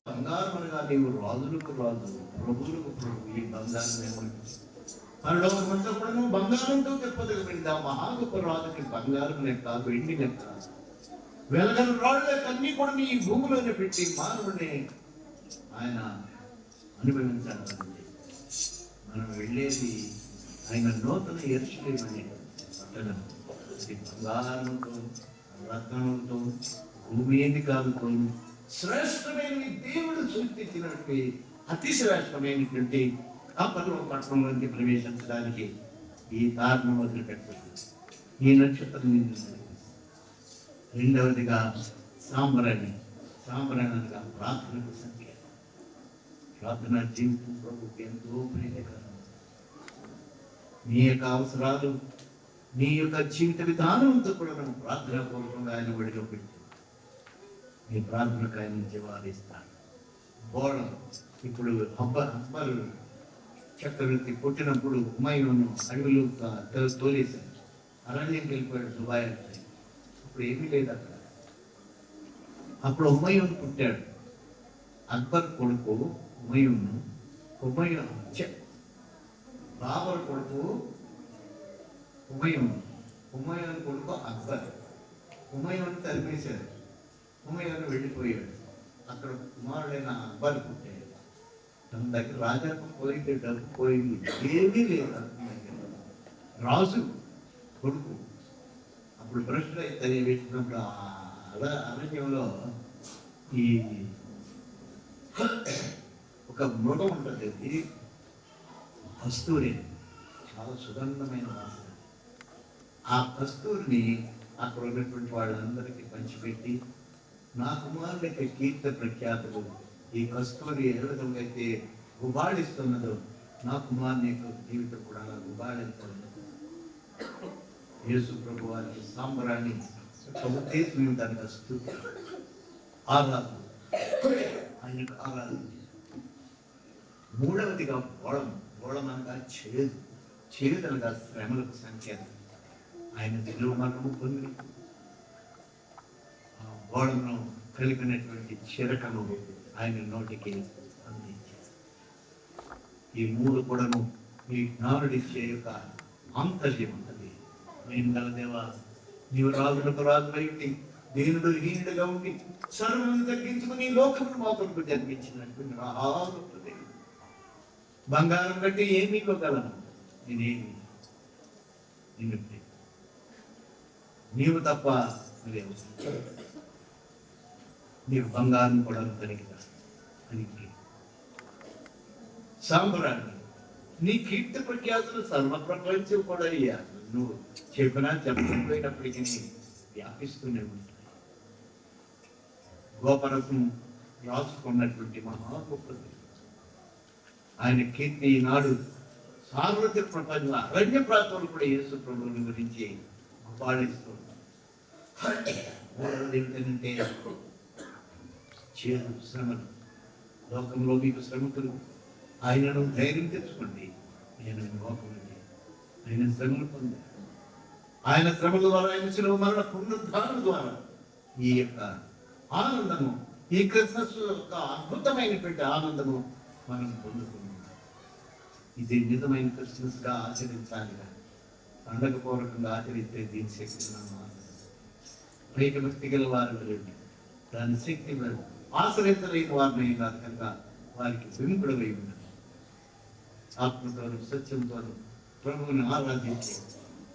బంగారం అనగా నీవు రాజులకు రాజు, ప్రభువులకు ప్రభు. ఈ బంగారం ఏమంటుంది? పరలోకమంతా కూడా నువ్వు బంగారంతో తెప్పదగబడింది. ఆ మహా గొప్ప రాజుకి బంగారం లెక్క, వెండి లెక్క, వెలగల రాళ్ళ అన్నీ కూడా నీ భూమిలోనే పెట్టి మానవుడిని ఆయన అనుభవించాలంటే మనం వెళ్ళేది ఆయన నూతన యెరూషలేము అనే పట్టణం. అది బంగారంతో, రత్నములతో, భూమికాలతో శ్రేష్టమైన దేవుడు సృష్టించినటువంటి అతి శ్రేష్టమైనటువంటి ఆ పర్వత పట్టణంలోకి ప్రవేశించడానికి ఈ తారను వదిలిపెట్టారు. ఈ నక్షత్రం రెండవదిగా సాంబ్రాణి అనగా ప్రార్థనకు సంఖ్య. ప్రార్థన జీవితం ప్రభుకి ఎంతో ప్రీతికరం. నీ యొక్క అవసరాలు, నీ యొక్క జీవిత విధానంతో కూడా మనం ప్రార్థన పూర్వకంగా ఆయన ఒడిలో పెట్టి నీ ప్రార్థనకు ఆయన జవాబిస్తాను. బోళం ఇప్పుడు అక్బర్ చక్రవర్తి పుట్టినప్పుడు హుమాయూను అడవిలో తోలేశాడు. అరణ్యం వెళ్ళిపోయాడు దుబాయ్. అప్పుడు ఏమీ లేదు అక్కడ. అప్పుడు హుమాయూన్ పుట్టాడు. అక్బర్ కొడుకు హుమాయూను, బాబర్ కొడుకు హుమాయూన్ కొడుకు అక్బర్. హుమాయూన్ తరిమేశాడు. హుమాయూన్ వెళ్ళిపోయాడు. అక్కడ కుమారుడైన అక్బర్ పుట్టాడు. తన దగ్గర రాజాత్వం పోయింది, డబ్బు పోయింది, ఏమీ లేదు. రాజు కొడుకు అప్పుడు భ్రష్టుడు అయితే వేసినప్పుడు అరణ్యంలో ఈ ఒక మృగం ఉంటుంది. ఇది కస్తూరి, చాలా సుగంధమైన వాసన. ఆ కస్తూరిని అక్కడ ఉన్నటువంటి వాళ్ళందరికీ పంచిపెట్టి, నా కుమారుని యొక్క కీర్తి ప్రఖ్యాతులు ఈ కస్తూరి ఏ విధంగా అయితే గుబాళిస్తున్నదో నా కుమారుని యొక్క జీవితం కూడా అలా గుబాళిస్తున్నది. యేసు ప్రభు వారికి సాంబ్రాణి ఉద్దేశం దానికి స్తుతి, ఆరాధన, ఆయనకు ఆరాధన. మూడవదిగా బోళం అనగా చేదు అనగా శ్రమలకు సంఖ్య. ఆయన తెలుగు మరణము పొంది బోళంను కలిపినటువంటి చిరకను ఆయన నోటికి అందించారు. ఈ మూడు కూడాను ఈ జ్ఞానుడిచ్చే యొక్క ఆంతర్యం ఉంటుంది. నేను గల దేవా, నీవు రాజులకు రాజు అయి దేవుడు హీనుడుగా ఉండి సర్వను తగ్గించుకుని లోకమును మా కొరకు జన్మించినటువంటి మహాగొప్పది. బంగారం కంటే ఏమి ఇవ్వగలను? నేనేమి నీవు తప్ప లేవు. నీవు బంగారం కూడా కలిగిన అని సాంబ్రాణి నీ కీర్తి ప్రఖ్యాతులు సర్వ ప్రపంచం కూడా అయ్యారు. నువ్వు చెప్పినా చెప్పకపోయినప్పటికీ వ్యాపిస్తూనే ఉంటాయి. గోపరసం రాసుకున్నటువంటి మహా గొప్పది. ఆయన కీర్తి ఈనాడు సార్వత్రిక ప్రపంచంలో అరణ్య ప్రాంతంలో కూడా యేసు ప్రభువుని గురించి పాడిస్తుంది. ఏంటంటే చేదు శ్రమలు, లోకంలో మీకు శ్రమకులు, ఆయనను ధైర్యం తెచ్చుకోండి. నేను లోకమండి, ఆయన శ్రమలు పొందాను. ఆయన శ్రమల ద్వారా, ఆయన శిలువ మరణ పునరుద్ధారణ ద్వారా ఈ యొక్క ఆనందము, ఈ క్రిస్మస్ యొక్క అద్భుతమైనటువంటి ఆనందము మనం పొందుతున్నాం. ఇది నిజమైన క్రిస్మస్ గా ఆచరించాలిగా, పండగ పూర్వకంగా ఆచరిస్తే దీని శక్తి పైకి భక్తి గల వారు దాని శక్తి ఆశ్రయించలేని వారిని కాదు కనుక వారికి విముఖుడమై ఉన్నది. ఆత్మతోను సత్యంతోను ప్రభువుని ఆరాధించి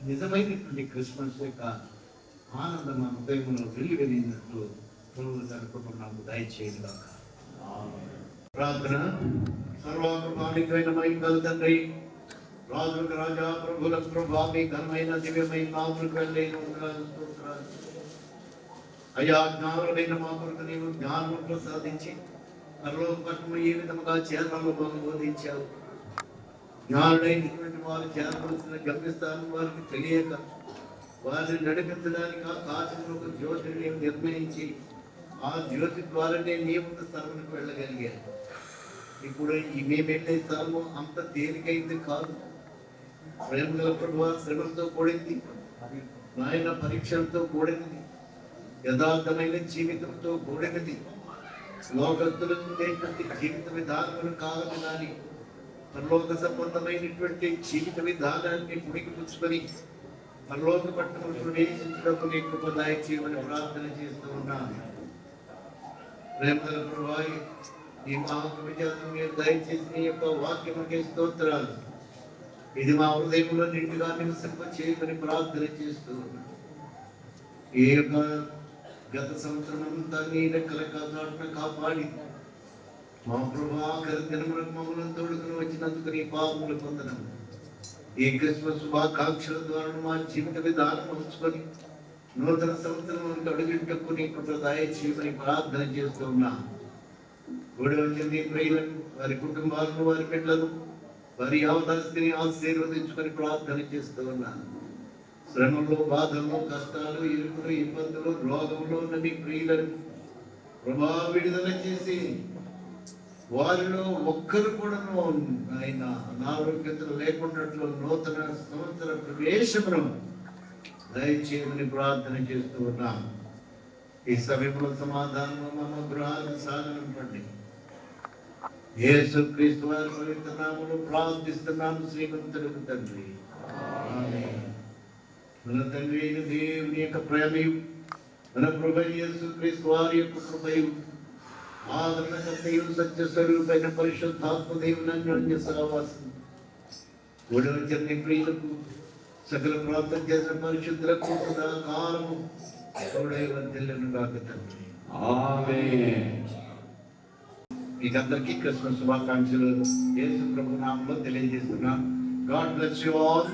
నిజమైనటువంటి క్రిస్మస్ యొక్క ఆనందం మా హృదయంలో వెలిగినట్లు ప్రభువు తన కృప నాకు దయచేయగాక. ప్రార్థన. సర్వకృపానికైన మైకల్ తండ్రి, రాజులకు రాజా, ప్రభులకు ప్రభా, మీ ఘనమైన దివ్యమైన నామములకు వెళ్ళేను స్తోత్రాలు. అయ్యా, జ్ఞానులైన మా కొరకు నీవు జ్ఞానం ప్రసాదించి పరలోక పట్టణం ఏ విధముగా చేరాలో మాకు బోధించావు. జ్ఞానుడైనటువంటి వారు చేరవలసిన గమ్యస్థానం వారికి తెలియక వారిని నడిపించడానికి ఆ కాచమును ఒక జ్యోతిని నీవు నిర్ణయించి ఆ జ్యోతి ద్వారానే నీ ఉన్న స్థలమునికి వెళ్ళగలిగారు. ఇప్పుడు మేము వెళ్ళే స్థలము అంత తేలికైంది కాదు. ప్రేమ గల ప్రభువా, శ్రమలతో కూడింది, నాయన పరీక్షలతో కూడినది, యథార్థమైన జీవితంతో కూడినది. లోకస్తులు ఉండేటువంటి జీవిత విధానములు కాదు కానీ పరలోక సంబంధమైనటువంటి జీవిత విధానాన్ని పుడికి పుచ్చుకొని పరలోక పట్టణంలో ప్రవేశించడానికి నీ కృప దయచేయమని ప్రార్థన చేస్తూ ఉన్నాను. ప్రేమ గల ప్రభువా, ఈ మహాకృపచేత మీరు దయచేసి నీ యొక్క వాక్యముకే స్తోత్రాలు. ఇది మా హృదయంలో నిండుగా నివసింప చేయమని ప్రార్థన చేస్తూ ఉన్నాను. ఈ యొక్క గత సంవత్సరం అంతా నీ రెక్కల కాపాడున కాపాడి మా ప్రభు ఆఖరి దినములకు మమ్మల్ని తోడుకుని వచ్చినందుకు నీ పాపములు పొందడం. ఈ క్రిస్మస్ శుభాకాంక్షల ద్వారా మా జీవిత విధానం ఉంచుకొని నూతన సంవత్సరం అడుగుటకు నీ కృప దయచేయమని ప్రార్థన చేస్తూ ఉన్నాం. కూడి వచ్చిన నీ ప్రియులను, వారి కుటుంబాలను, వారి బిడ్డలను, వారి అవదాస్తిని ఆశీర్వదించుకొని ప్రార్థన చేస్తూ ఉన్నాను. శ్రమలు, బాధలు, కష్టాలు, ఇరుకులు, ఇబ్బందులు, రోగంలో ఉన్న నీ ప్రియులను ప్రభా విడుదల చేసి వారిలో ఒక్కరు కూడా ఆయన అనారోగ్యతలు లేకున్నట్లు నూతన సంవత్సర ప్రవేశమును దయచేయమని ప్రార్థన చేస్తూ ఉన్నాం. ఈ సమయంలో సమాధానం మమ్మ గృహాలను సాగనంపండి. యేసుక్రీస్తు వారి పవిత్ర నామములో ప్రార్థిస్తున్నాము శ్రీమంతులకు తండ్రి. ఆమేన్. మన తండ్రి అయిన దేవుని యొక్క ప్రేమయు, మన ప్రభువైన యేసుక్రీస్తు వారి యొక్క కృపయు, ఆదరణకర్తయు సత్య స్వరూపైన పరిశుద్ధాత్మ దేవుని అన్యోన్య సహవాసం కూడి వచ్చిన నీ ప్రియులకు, సకల ప్రార్థన చేసిన పరిశుద్ధులకు సదాకాలము తోడై వర్ధిల్లును గాక తండ్రి. ఆమేన్. మీకందరికీ క్రిస్మస్ శుభాకాంక్షలు యేసు ప్రభు నామములో తెలియజేస్తున్నాం. God bless you all.